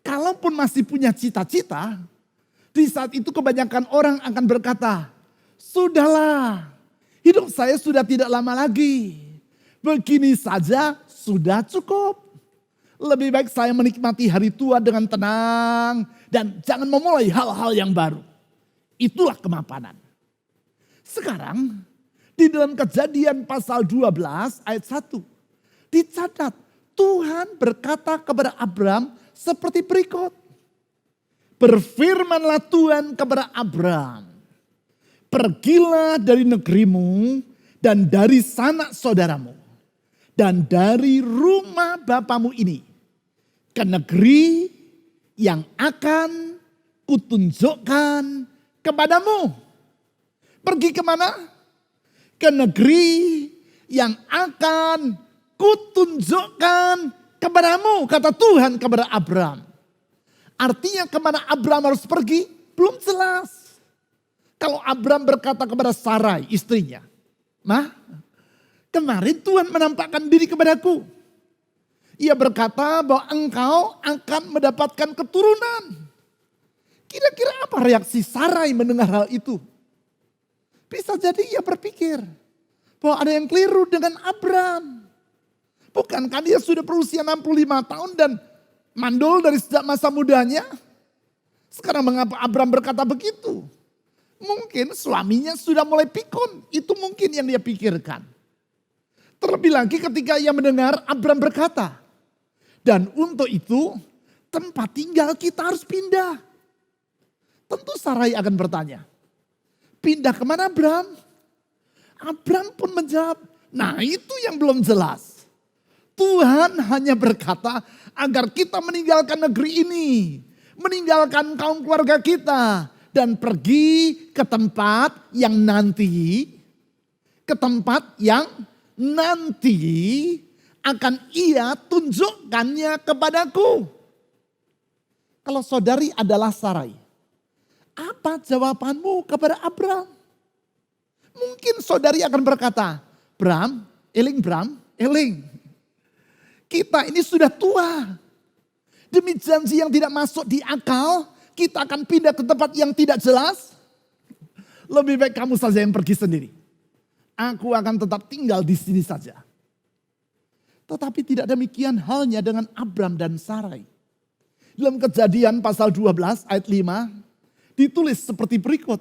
Kalaupun masih punya cita-cita, di saat itu kebanyakan orang akan berkata, sudahlah, hidup saya sudah tidak lama lagi. Begini saja sudah cukup. Lebih baik saya menikmati hari tua dengan tenang dan jangan memulai hal-hal yang baru. Itulah kemapanan. Sekarang di dalam Kejadian pasal 12 ayat 1 dicatat Tuhan berkata kepada Abram seperti berikut. Berfirmanlah Tuhan kepada Abram, pergilah dari negerimu dan dari sanak saudaramu dan dari rumah bapamu ini ke negeri yang akan kutunjukkan kepadamu. Pergi kemana? Ke negeri yang akan kutunjukkan kepadamu, kata Tuhan kepada Abram. Artinya kemana Abram harus pergi belum jelas. Kalau Abram berkata kepada Sarai istrinya, "Mah, kemarin Tuhan menampakkan diri kepadaku. Ia berkata bahwa engkau akan mendapatkan keturunan." Kira-kira apa reaksi Sarai mendengar hal itu? Bisa jadi ia berpikir bahwa ada yang keliru dengan Abram. Bukankah dia sudah berusia 65 tahun dan mandul dari sejak masa mudanya? Sekarang mengapa Abram berkata begitu? Mungkin suaminya sudah mulai pikun. Itu mungkin yang dia pikirkan. Terlebih lagi ketika ia mendengar Abram berkata, dan untuk itu tempat tinggal kita harus pindah. Tentu Sarai akan bertanya, pindah kemana Abram? Abram pun menjawab, nah itu yang belum jelas. Tuhan hanya berkata agar kita meninggalkan negeri ini. Meninggalkan kaum keluarga kita. Dan pergi ke tempat yang nanti. Ke tempat yang nanti akan ia tunjukkannya kepadaku. Kalau saudari adalah Sarai, apa jawabanmu kepada Abram? Mungkin saudari akan berkata, Bram, eling. Kita ini sudah tua. Demi janji yang tidak masuk di akal, kita akan pindah ke tempat yang tidak jelas. Lebih baik kamu saja yang pergi sendiri. Aku akan tetap tinggal di sini saja. Tetapi tidak demikian halnya dengan Abram dan Sarai. Dalam Kejadian pasal 12 ayat 5 ditulis seperti berikut.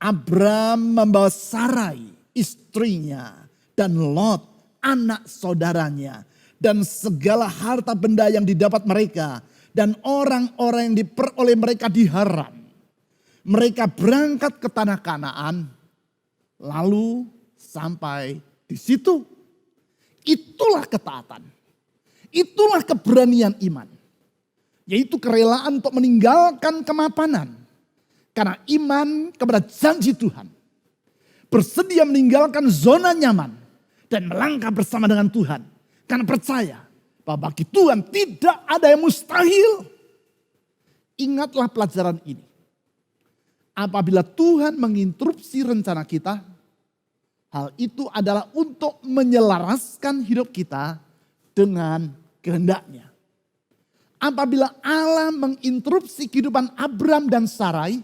Abram membawa Sarai istrinya dan Lot anak saudaranya dan segala harta benda yang didapat mereka dan orang-orang yang diperoleh mereka di Haran. Mereka berangkat ke tanah Kanaan lalu sampai di situ. Itulah ketaatan. Itulah keberanian iman. Yaitu kerelaan untuk meninggalkan kemapanan. Karena iman kepada janji Tuhan. Bersedia meninggalkan zona nyaman. Dan melangkah bersama dengan Tuhan. Karena percaya bahwa bagi Tuhan tidak ada yang mustahil. Ingatlah pelajaran ini. apabila Tuhan menginterupsi rencana kita, hal itu adalah untuk menyelaraskan hidup kita dengan kehendaknya. Apabila Allah menginterupsi kehidupan Abram dan Sarai,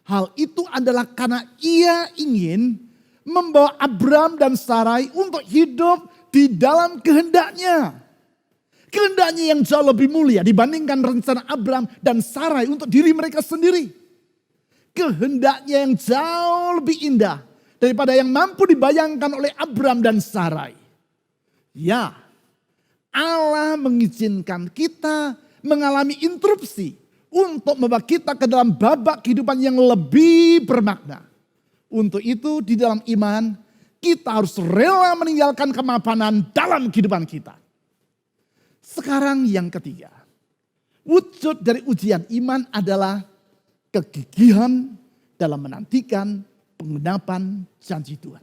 hal itu adalah karena ia ingin membawa Abram dan Sarai untuk hidup di dalam kehendaknya. Kehendaknya yang jauh lebih mulia dibandingkan rencana Abram dan Sarai untuk diri mereka sendiri. Kehendaknya yang jauh lebih indah daripada yang mampu dibayangkan oleh Abram dan Sarai. Ya, Allah mengizinkan kita mengalami interupsi untuk membawa kita ke dalam babak kehidupan yang lebih bermakna. Untuk itu di dalam iman kita harus rela meninggalkan kemapanan dalam kehidupan kita. Sekarang yang ketiga, wujud dari ujian iman adalah kegigihan dalam menantikan penggenapan janji Tuhan.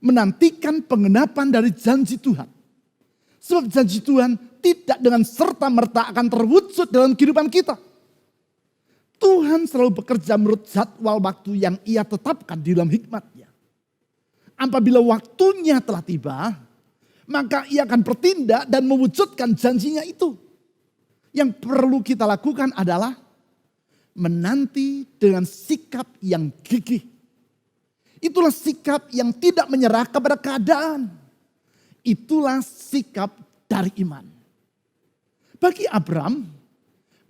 Menantikan penggenapan dari janji Tuhan. Sebab janji Tuhan tidak dengan serta-merta akan terwujud dalam kehidupan kita. Tuhan selalu bekerja menurut jadwal waktu yang ia tetapkan di dalam hikmat-Nya. Apabila waktunya telah tiba, maka ia akan bertindak dan mewujudkan janjinya itu. Yang perlu kita lakukan adalah menanti dengan sikap yang gigih. Itulah sikap yang tidak menyerah kepada keadaan. Itulah sikap dari iman. Bagi Abram,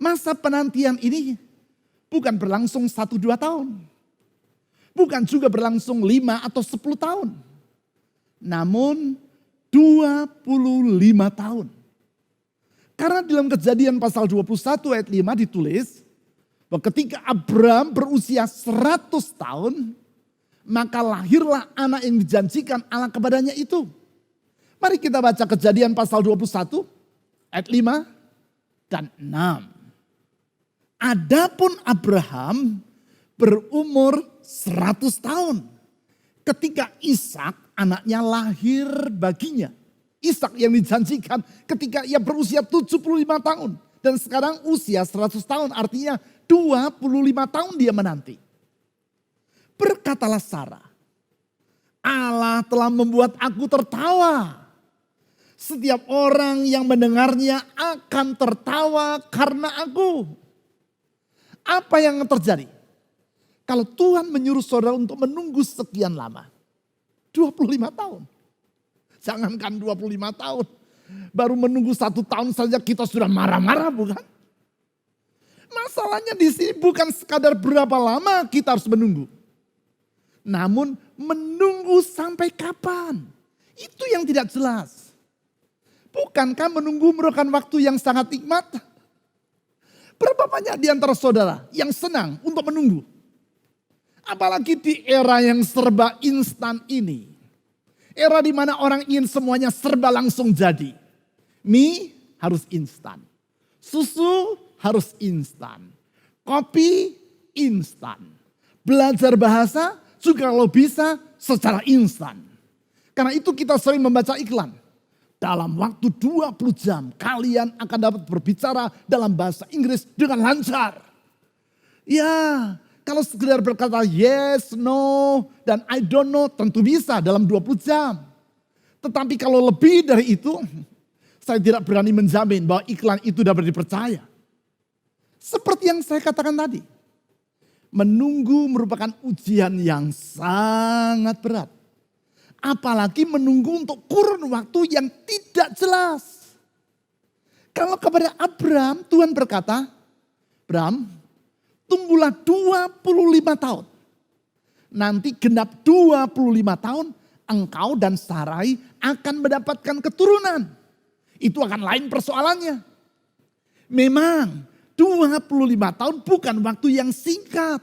masa penantian ini bukan berlangsung 1-2 tahun. Bukan juga berlangsung 5 atau 10 tahun. Namun 25 tahun. Karena dalam Kejadian pasal 21 ayat 5 ditulis, bahwa ketika Abram berusia 100 tahun, maka lahirlah anak yang dijanjikan Allah kepadanya itu. Mari kita baca Kejadian pasal 21 ayat 5 dan 6. Adapun Abraham berumur 100 tahun ketika Ishak anaknya lahir baginya. Ishak yang dijanjikan ketika ia berusia 75 tahun. Dan sekarang usia 100 tahun artinya 25 tahun dia menanti. Berkatalah Sarah, Allah telah membuat aku tertawa. Setiap orang yang mendengarnya akan tertawa karena aku. Apa yang terjadi? Kalau Tuhan menyuruh saudara untuk menunggu sekian lama. 25 tahun. Jangankan 25 tahun. Baru menunggu 1 tahun saja kita sudah marah-marah, bukan? Masalahnya di sini bukan sekadar berapa lama kita harus menunggu. Namun menunggu sampai kapan? Itu yang tidak jelas. Bukankah menunggu merupakan waktu yang sangat nikmat? Berapa banyak di antara saudara yang senang untuk menunggu? Apalagi di era yang serba instan ini. Era di mana orang ingin semuanya serba langsung jadi. Mie harus instan. Susu harus instan. Kopi instan. Belajar bahasa juga kalau bisa secara instan. Karena itu kita sering membaca iklan. Dalam waktu 20 jam kalian akan dapat berbicara dalam bahasa Inggris dengan lancar. Ya, kalau sekedar berkata yes, no, dan I don't know tentu bisa dalam 20 jam. Tetapi kalau lebih dari itu, saya tidak berani menjamin bahwa iklan itu dapat dipercaya. Seperti yang saya katakan tadi. Menunggu merupakan ujian yang sangat berat. Apalagi menunggu untuk kurun waktu yang tidak jelas. Kalau kepada Abram Tuhan berkata, Abram, tunggulah 25 tahun. Nanti genap 25 tahun engkau dan Sarai akan mendapatkan keturunan. Itu akan lain persoalannya. Memang 25 tahun bukan waktu yang singkat.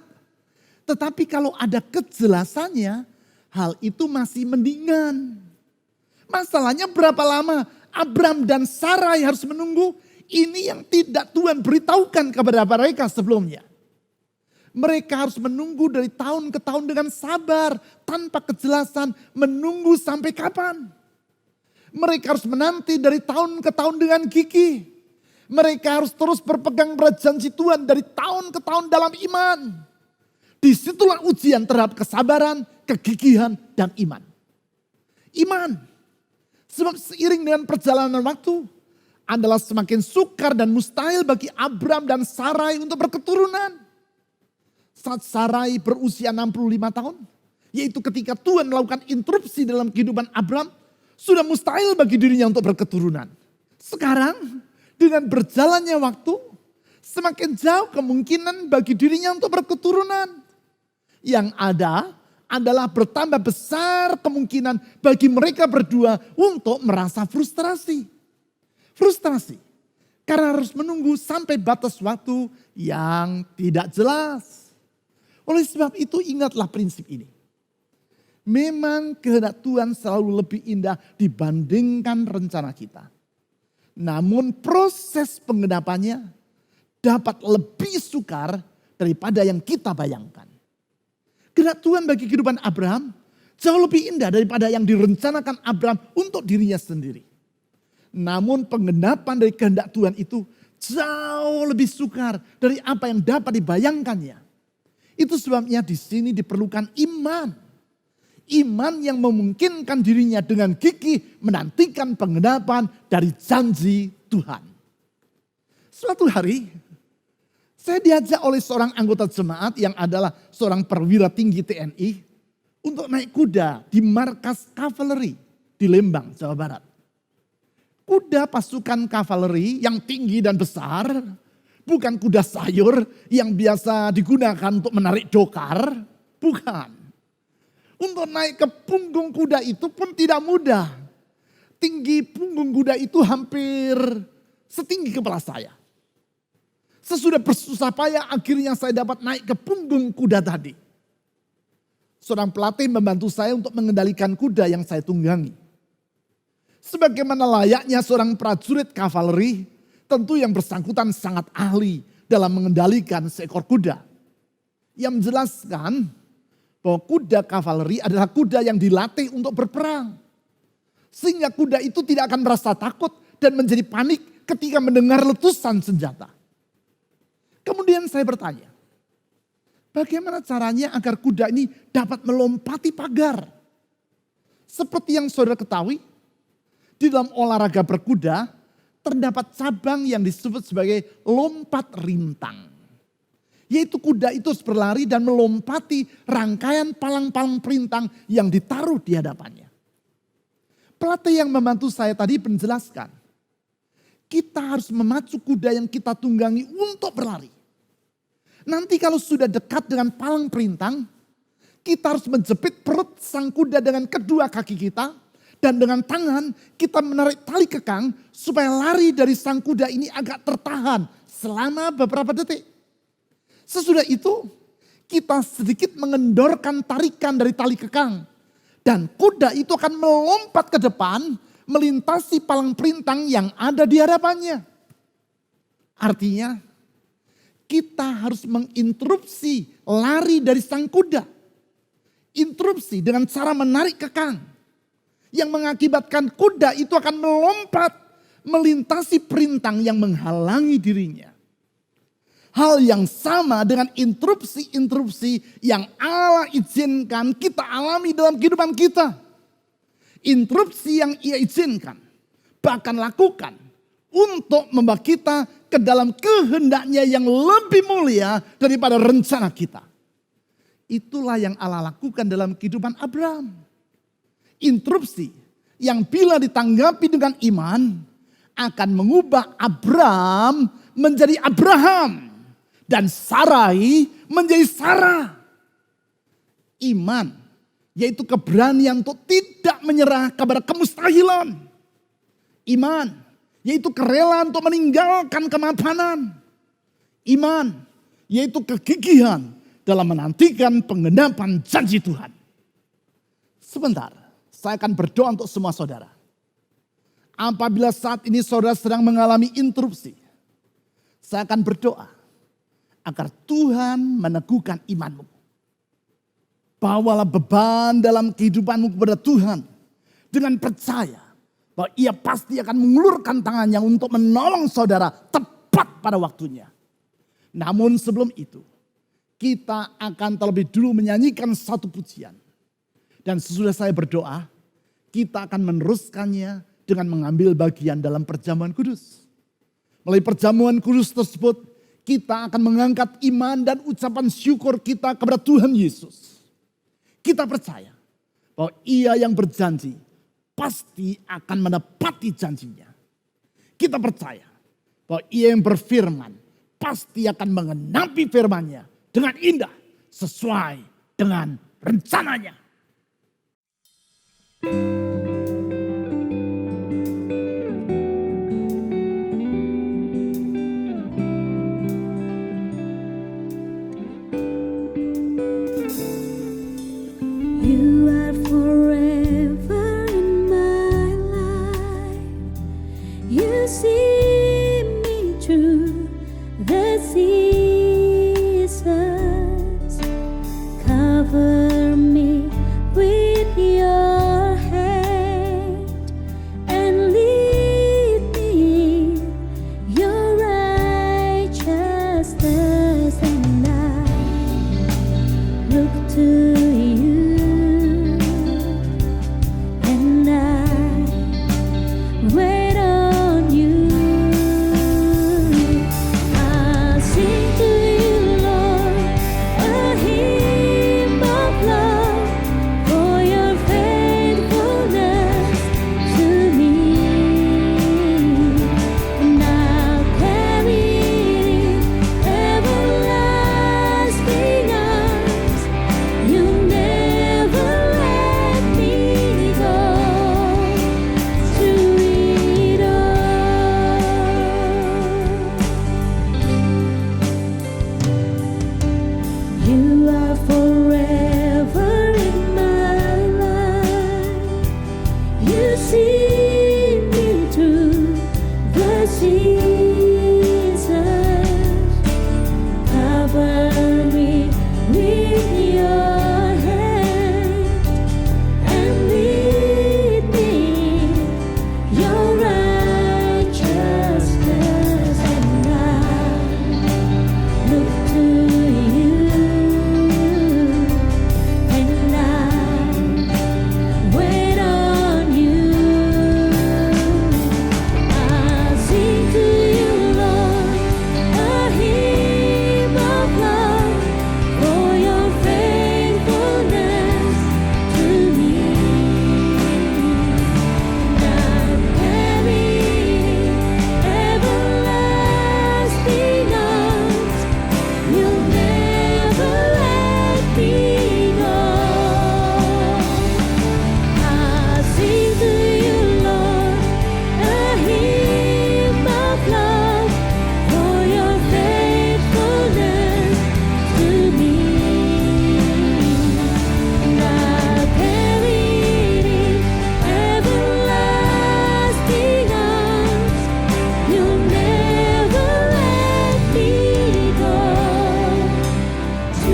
Tetapi kalau ada kejelasannya, hal itu masih mendingan. Masalahnya berapa lama Abram dan Sarai harus menunggu? Ini yang tidak Tuhan beritahukan kepada mereka sebelumnya. Mereka harus menunggu dari tahun ke tahun dengan sabar. Tanpa kejelasan menunggu sampai kapan. Mereka harus menanti dari tahun ke tahun dengan gigih. Mereka harus terus berpegang pada janji Tuhan dari tahun ke tahun dalam iman. disitulah ujian terhadap kesabaran, kegigihan, dan iman. Iman. Sebab seiring dengan perjalanan waktu adalah semakin sukar dan mustahil bagi Abram dan Sarai untuk berketurunan. Saat Sarai berusia 65 tahun, yaitu ketika Tuhan melakukan interupsi dalam kehidupan Abram, sudah mustahil bagi dirinya untuk berketurunan. Sekarang dengan berjalannya waktu, semakin jauh kemungkinan bagi dirinya untuk berketurunan. Yang ada adalah bertambah besar kemungkinan bagi mereka berdua untuk merasa frustrasi. Frustrasi karena harus menunggu sampai batas waktu yang tidak jelas. Oleh sebab itu ingatlah prinsip ini. Memang kehendak Tuhan selalu lebih indah dibandingkan rencana kita. Namun proses penggenapannya dapat lebih sukar daripada yang kita bayangkan. Kehendak Tuhan bagi kehidupan Abraham jauh lebih indah daripada yang direncanakan Abraham untuk dirinya sendiri. Namun penggenapan dari kehendak Tuhan itu jauh lebih sukar dari apa yang dapat dibayangkannya. Itu sebabnya di sini diperlukan iman. Iman yang memungkinkan dirinya dengan gigih menantikan penggenapan dari janji Tuhan. Suatu hari saya diajak oleh seorang anggota jemaat yang adalah seorang perwira tinggi TNI untuk naik kuda di markas kavaleri di Lembang, Jawa Barat. Kuda pasukan kavaleri yang tinggi dan besar, bukan kuda sayur yang biasa digunakan untuk menarik dokar, bukan. Untuk naik ke punggung kuda itu pun tidak mudah. Tinggi punggung kuda itu hampir setinggi kepala saya. Sesudah bersusah payah akhirnya saya dapat naik ke punggung kuda tadi. Seorang pelatih membantu saya untuk mengendalikan kuda yang saya tunggangi. Sebagaimana layaknya seorang prajurit kavaleri, tentu yang bersangkutan sangat ahli dalam mengendalikan seekor kuda. Yang menjelaskan bahwa kuda kavaleri adalah kuda yang dilatih untuk berperang. Sehingga kuda itu tidak akan merasa takut dan menjadi panik ketika mendengar letusan senjata. Kemudian saya bertanya, bagaimana caranya agar kuda ini dapat melompati pagar? Seperti yang saudara ketahui, di dalam olahraga berkuda terdapat cabang yang disebut sebagai lompat rintang. Yaitu kuda itu harus berlari dan melompati rangkaian palang-palang perintang yang ditaruh di hadapannya. Pelatih yang membantu saya tadi menjelaskan, kita harus memacu kuda yang kita tunggangi untuk berlari. Nanti kalau sudah dekat dengan palang perintang, kita harus menjepit perut sang kuda dengan kedua kaki kita. Dan dengan tangan kita menarik tali kekang supaya lari dari sang kuda ini agak tertahan selama beberapa detik. Sesudah itu kita sedikit mengendorkan tarikan dari tali kekang. Dan kuda itu akan melompat ke depan melintasi palang perintang yang ada di hadapannya. Artinya kita harus menginterupsi lari dari sang kuda. Interupsi dengan cara menarik kekang. Yang mengakibatkan kuda itu akan melompat melintasi perintang yang menghalangi dirinya. Hal yang sama dengan interupsi-interupsi yang Allah izinkan kita alami dalam kehidupan kita. Interupsi yang ia izinkan, bahkan lakukan untuk membawa kita ke dalam kehendaknya yang lebih mulia daripada rencana kita. Itulah yang Allah lakukan dalam kehidupan Abraham. Interupsi yang bila ditanggapi dengan iman akan mengubah Abraham menjadi Abraham dan Sarai menjadi Sarah. Iman yaitu keberanian untuk tidak menyerah kepada kemustahilan. Iman yaitu kerelaan untuk meninggalkan kemapanan. Iman yaitu kegigihan dalam menantikan penggenapan janji Tuhan. Sebentar, saya akan berdoa untuk semua saudara. Apabila saat ini saudara sedang mengalami interupsi, saya akan berdoa agar Tuhan meneguhkan imanmu. Bawalah beban dalam kehidupanmu kepada Tuhan dengan percaya bahwa ia pasti akan mengulurkan tangannya untuk menolong saudara tepat pada waktunya. Namun sebelum itu, kita akan terlebih dulu menyanyikan satu pujian. Dan sesudah saya berdoa, kita akan meneruskannya dengan mengambil bagian dalam perjamuan kudus. Melalui perjamuan kudus tersebut, kita akan mengangkat iman dan ucapan syukur kita kepada Tuhan Yesus. Kita percaya bahwa Ia yang berjanji pasti akan menepati janjinya. Kita percaya bahwa Ia yang berfirman pasti akan mengenapi firman-Nya dengan indah sesuai dengan rencananya. You are forever in my life. You see me through the seasons. Cover me with your hand and lead me in your righteousness, and I look to wait on you. I sing to you, Lord, a hymn of love for your faithfulness to me, and I'll carry it in everlasting arms. You never let me go. You are forever in my life. You see me through the seasons. Cover me with your hand and lead me your righteousness, and I look to you, and I wait on you. I sing to you, Lord, a hymn of love for your faithfulness to me, and I'm carrying everlasting arms. You'll never let me go. I sing to you, Lord, a hymn of love for your faithfulness to me, and I'll carry it in everlasting arms. You'll never let me go. To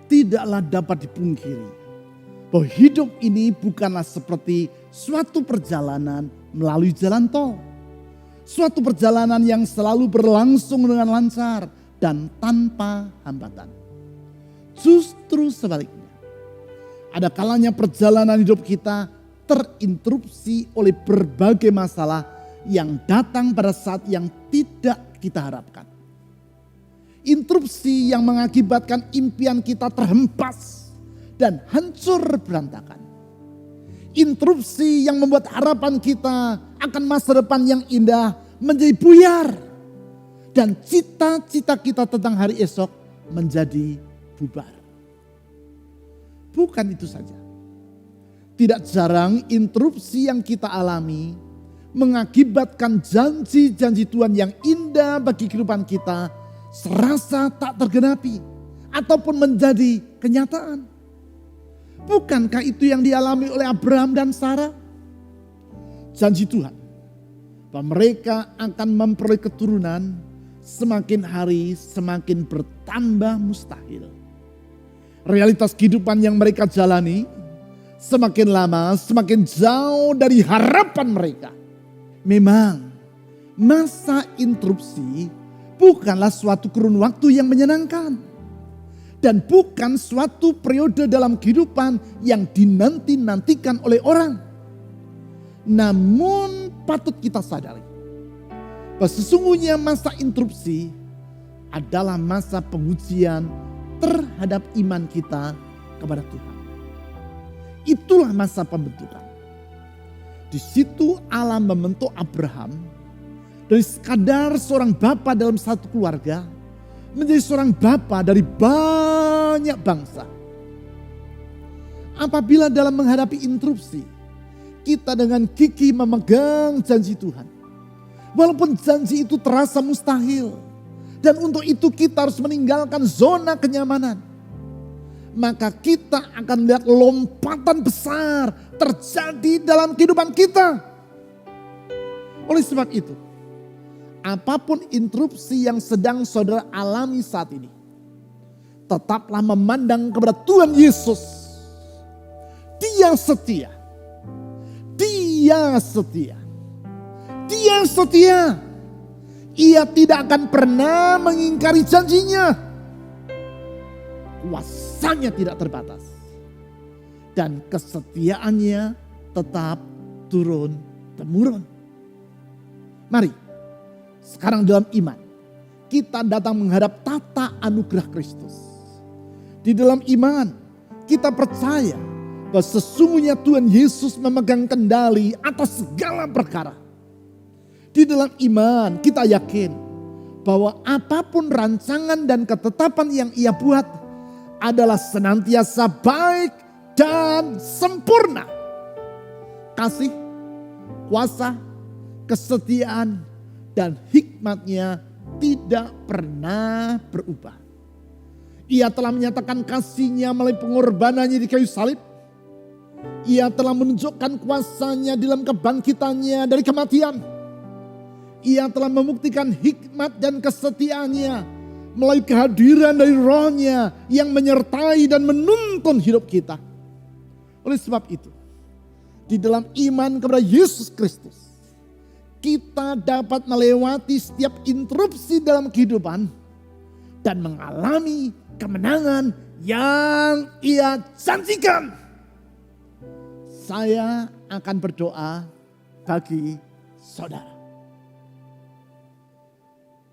Tidaklah dapat dipungkiri bahwa hidup ini bukanlah seperti suatu perjalanan melalui jalan tol. Suatu perjalanan yang selalu berlangsung dengan lancar dan tanpa hambatan. Justru sebaliknya, ada kalanya perjalanan hidup kita terinterupsi oleh berbagai masalah yang datang pada saat yang tidak kita harapkan. Interupsi yang mengakibatkan impian kita terhempas dan hancur berantakan. Interupsi yang membuat harapan kita akan masa depan yang indah menjadi buyar. Dan cita-cita kita tentang hari esok menjadi bubar. Bukan itu saja. Tidak jarang interupsi yang kita alami mengakibatkan janji-janji Tuhan yang indah bagi kehidupan kita serasa tak tergenapi ataupun menjadi kenyataan. Bukankah itu yang dialami oleh Abraham dan Sarah? Janji Tuhan bahwa mereka akan memperoleh keturunan semakin hari semakin bertambah mustahil. realitas kehidupan yang mereka jalani semakin lama semakin jauh dari harapan mereka. Memang masa interupsi bukanlah suatu kurun waktu yang menyenangkan. Dan bukan suatu periode dalam kehidupan yang dinanti-nantikan oleh orang. Namun patut kita sadari bahwa sesungguhnya masa interupsi adalah masa pengujian terhadap iman kita kepada Tuhan. Itulah masa pembentukan. Di situ Allah membentuk Abraham dari sekadar seorang bapa dalam satu keluarga menjadi seorang bapa dari banyak bangsa. Apabila dalam menghadapi interupsi, kita dengan gigih memegang janji Tuhan. Walaupun janji itu terasa mustahil. Dan untuk itu kita harus meninggalkan zona kenyamanan. Maka kita akan melihat lompatan besar terjadi dalam kehidupan kita. Oleh sebab itu, apapun interupsi yang sedang saudara alami saat ini, tetaplah memandang kepada Tuhan Yesus. Dia setia. Dia setia. Dia setia. Ia tidak akan pernah mengingkari janjinya. Kuasanya tidak terbatas. Dan kesetiaannya tetap turun-temurun. Mari, sekarang dalam iman, kita datang menghadap tata anugerah Kristus. Di dalam iman, kita percaya bahwa sesungguhnya Tuhan Yesus memegang kendali atas segala perkara. Di dalam iman, kita yakin bahwa apapun rancangan dan ketetapan yang Ia buat adalah senantiasa baik dan sempurna. Kasih, kuasa, kesetiaan, dan hikmat-Nya tidak pernah berubah. Ia telah menyatakan kasih-Nya melalui pengorbanannya di kayu salib. Ia telah menunjukkan kuasa-Nya dalam kebangkitan-Nya dari kematian. Ia telah membuktikan hikmat dan kesetiaannya melalui kehadiran dari Roh-Nya yang menyertai dan menuntun hidup kita. Oleh sebab itu, di dalam iman kepada Yesus Kristus, kita dapat melewati setiap interupsi dalam kehidupan dan mengalami kemenangan yang Ia janjikan. Saya akan berdoa bagi saudara.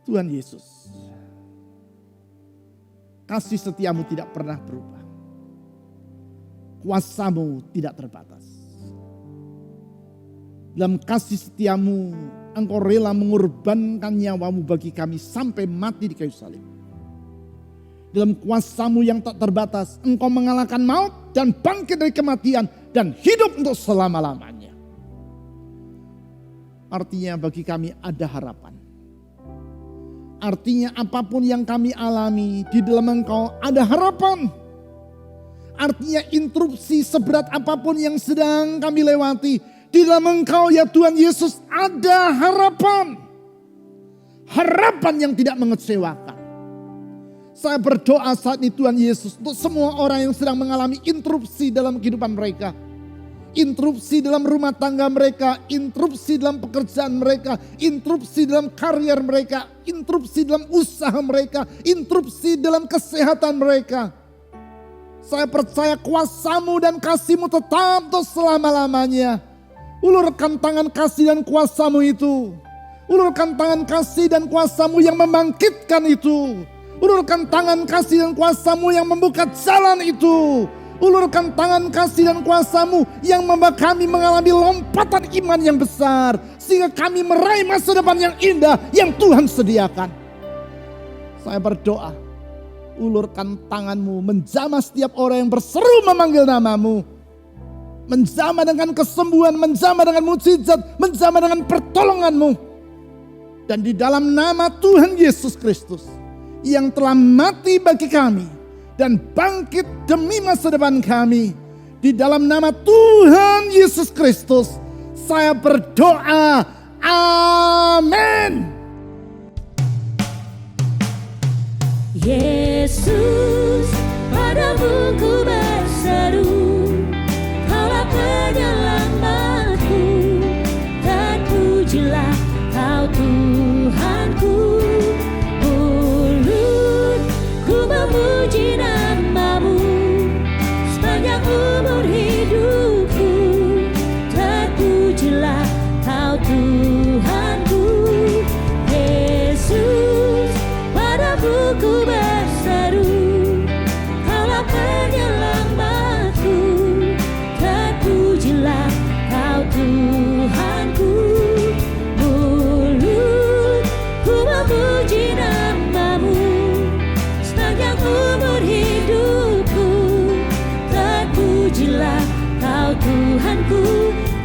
Tuhan Yesus, kasih setiamu tidak pernah berubah. Kuasamu tidak terbatas. Dalam kasih setiamu, Engkau rela mengorbankan nyawamu bagi kami sampai mati di kayu salib. Dalam kuasamu yang tak terbatas, Engkau mengalahkan maut dan bangkit dari kematian dan hidup untuk selama-lamanya. Artinya bagi kami ada harapan. Artinya apapun yang kami alami di dalam Engkau ada harapan. Artinya interupsi seberat apapun yang sedang kami lewati, di dalam Engkau ya Tuhan Yesus ada harapan. Harapan yang tidak mengecewakan. Saya berdoa saat ini Tuhan Yesus untuk semua orang yang sedang mengalami interupsi dalam kehidupan mereka. Interupsi dalam rumah tangga mereka, interupsi dalam pekerjaan mereka, interupsi dalam karier mereka, interupsi dalam usaha mereka, interupsi dalam kesehatan mereka. Saya percaya kuasa-Mu dan kasih-Mu tetap untuk selama-lamanya. Ulurkan tangan kasih dan kuasa-Mu itu. Ulurkan tangan kasih dan kuasa-Mu yang membangkitkan itu. Ulurkan tangan kasih dan kuasa-Mu yang membuka jalan itu. Ulurkan tangan kasih dan kuasa-Mu yang membawa kami mengalami lompatan iman yang besar. Sehingga kami meraih masa depan yang indah yang Tuhan sediakan. Saya berdoa, ulurkan tangan-Mu menjamah setiap orang yang berseru memanggil nama-Mu. Menjamah dengan kesembuhan, menjamah dengan mukjizat, menjamah dengan pertolongan-Mu. Dan di dalam nama Tuhan Yesus Kristus yang telah mati bagi kami dan bangkit demi masa depan kami. Di dalam nama Tuhan Yesus Kristus, saya berdoa. Amin. Yesus, padamu ku berseru, Kaulah penyelamatku, terpujilah Kau Tuhanku. Mulutku memuji nama-Mu sepanjang umur hidupku, terpujilah Kau Tuhanku. Yesus, padamu ku berseru, Kaulah penyelamatku, terpujilah Kau Tuhanku. Mulutku memuji nama-Mu sepanjang umur hidupku, terpujilah Kau Tuhanku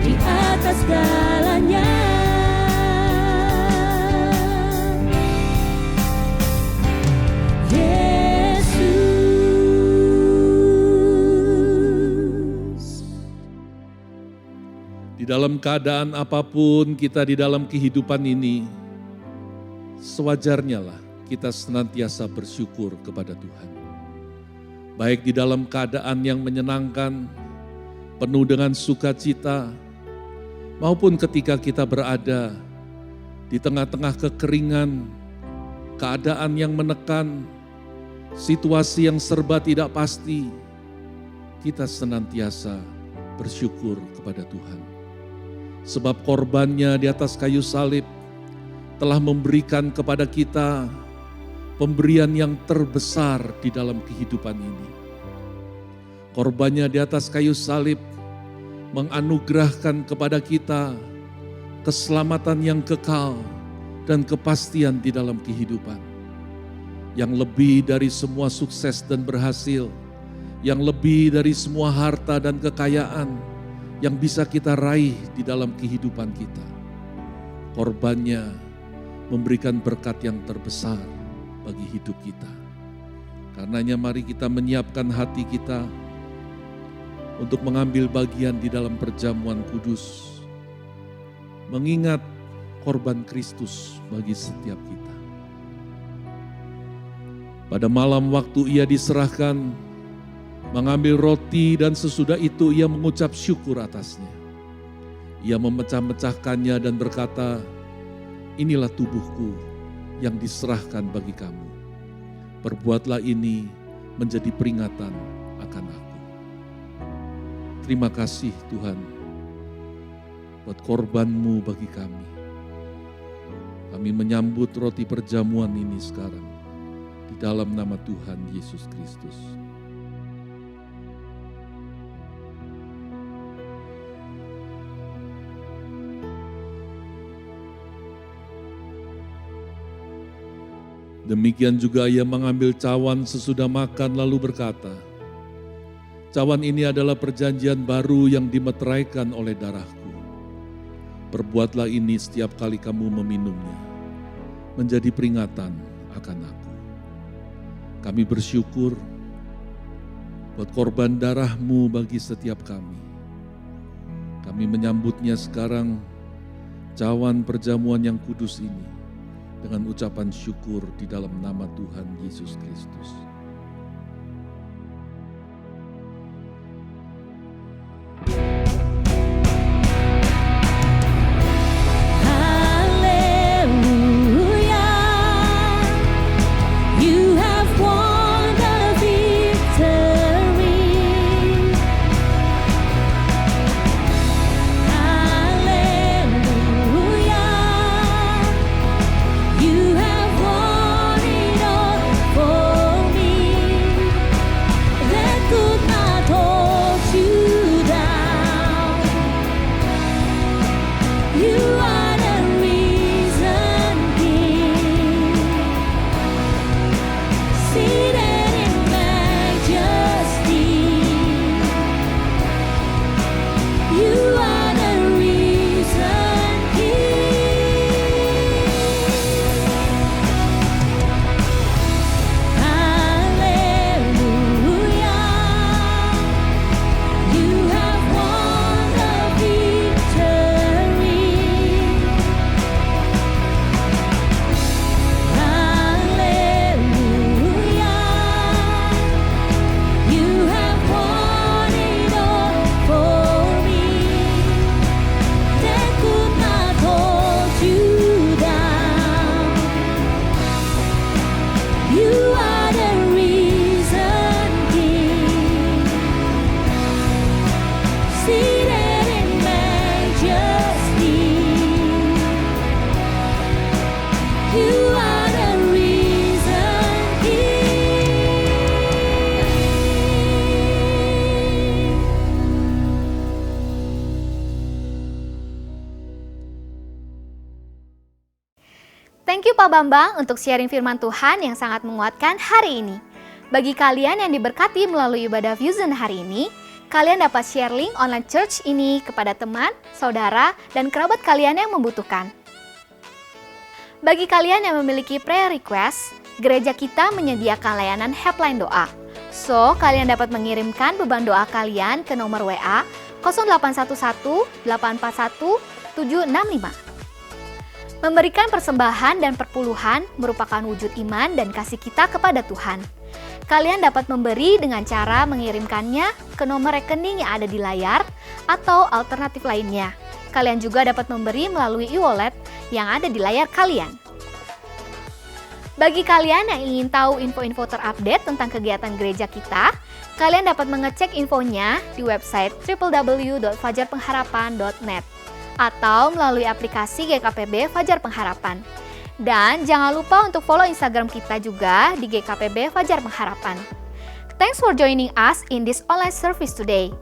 di atas segalanya. Di dalam keadaan apapun kita di dalam kehidupan ini, sewajarnya lah kita senantiasa bersyukur kepada Tuhan. Baik di dalam keadaan yang menyenangkan, penuh dengan sukacita, maupun ketika kita berada di tengah-tengah kekeringan, keadaan yang menekan, situasi yang serba tidak pasti, kita senantiasa bersyukur kepada Tuhan. Sebab korbannya di atas kayu salib telah memberikan kepada kita pemberian yang terbesar di dalam kehidupan ini. Korbannya di atas kayu salib menganugerahkan kepada kita keselamatan yang kekal dan kepastian di dalam kehidupan. Yang lebih dari semua sukses dan berhasil, yang lebih dari semua harta dan kekayaan yang bisa kita raih di dalam kehidupan kita. Korbannya memberikan berkat yang terbesar bagi hidup kita. Karenanya mari kita menyiapkan hati kita untuk mengambil bagian di dalam perjamuan kudus, mengingat korban Kristus bagi setiap kita. Pada malam waktu Ia diserahkan, mengambil roti dan sesudah itu Ia mengucap syukur atasnya. Ia memecah-mecahkannya dan berkata, inilah tubuhku yang diserahkan bagi kamu. Perbuatlah ini menjadi peringatan akan aku. Terima kasih Tuhan buat korban-Mu bagi kami. Kami menyambut roti perjamuan ini sekarang di dalam nama Tuhan Yesus Kristus. Demikian juga Ia mengambil cawan sesudah makan lalu berkata, cawan ini adalah perjanjian baru yang dimeteraikan oleh darahku. Perbuatlah ini setiap kali kamu meminumnya, menjadi peringatan akan aku. Kami bersyukur buat korban darah-Mu bagi setiap kami. Kami menyambutnya sekarang, cawan perjamuan yang kudus ini, dengan ucapan syukur di dalam nama Tuhan Yesus Kristus. You have won it all for me. Pak Bambang untuk sharing firman Tuhan yang sangat menguatkan hari ini. Bagi kalian yang diberkati melalui ibadah Fusion hari ini, kalian dapat share link online church ini kepada teman, saudara, dan kerabat kalian yang membutuhkan. Bagi kalian yang memiliki prayer request, gereja kita menyediakan layanan helpline doa. So, kalian dapat mengirimkan beban doa kalian ke nomor WA 0811 841 765. Memberikan persembahan dan perpuluhan merupakan wujud iman dan kasih kita kepada Tuhan. Kalian dapat memberi dengan cara mengirimkannya ke nomor rekening yang ada di layar atau alternatif lainnya. Kalian juga dapat memberi melalui e-wallet yang ada di layar kalian. Bagi kalian yang ingin tahu info-info terupdate tentang kegiatan gereja kita, kalian dapat mengecek infonya di website www.fajarpengharapan.net atau melalui aplikasi GKPB Fajar Pengharapan. Dan jangan lupa untuk follow Instagram kita juga di GKPB Fajar Pengharapan. Thanks for joining us in this online service today.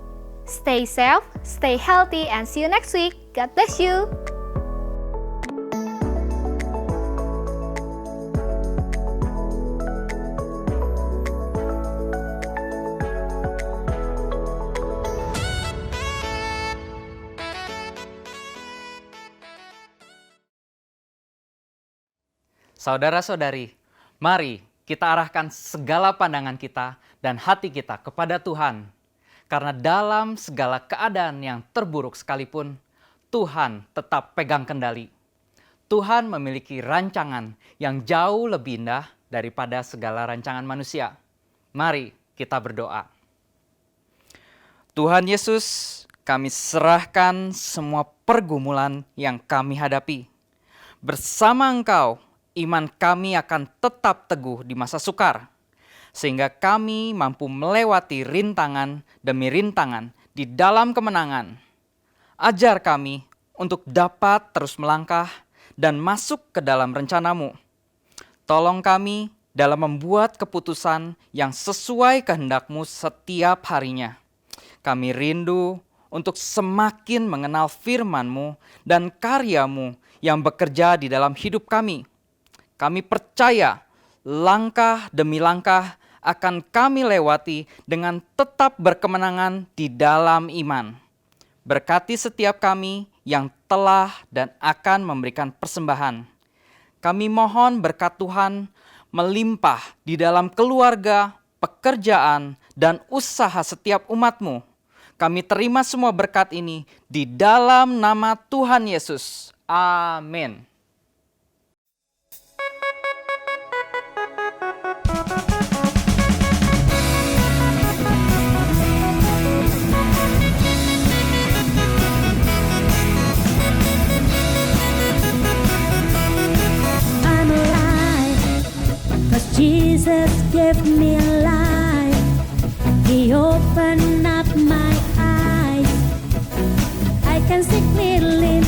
Stay safe, stay healthy, and see you next week. God bless you. Saudara-saudari, mari kita arahkan segala pandangan kita dan hati kita kepada Tuhan. Karena dalam segala keadaan yang terburuk sekalipun, Tuhan tetap pegang kendali. Tuhan memiliki rancangan yang jauh lebih indah daripada segala rancangan manusia. Mari kita berdoa. Tuhan Yesus, kami serahkan semua pergumulan yang kami hadapi. Bersama Engkau, iman kami akan tetap teguh di masa sukar, sehingga kami mampu melewati rintangan demi rintangan di dalam kemenangan. Ajar kami untuk dapat terus melangkah dan masuk ke dalam rencana-Mu. Tolong kami dalam membuat keputusan yang sesuai kehendak-Mu setiap harinya. Kami rindu untuk semakin mengenal firman-Mu dan karya-Mu yang bekerja di dalam hidup kami. Kami percaya langkah demi langkah akan kami lewati dengan tetap berkemenangan di dalam iman. Berkati setiap kami yang telah dan akan memberikan persembahan. Kami mohon berkat Tuhan melimpah di dalam keluarga, pekerjaan, dan usaha setiap umat-Mu. Kami terima semua berkat ini di dalam nama Tuhan Yesus. Amin. I'm alive, 'cause Jesus gave me life. He opened up my eyes. I can see clearly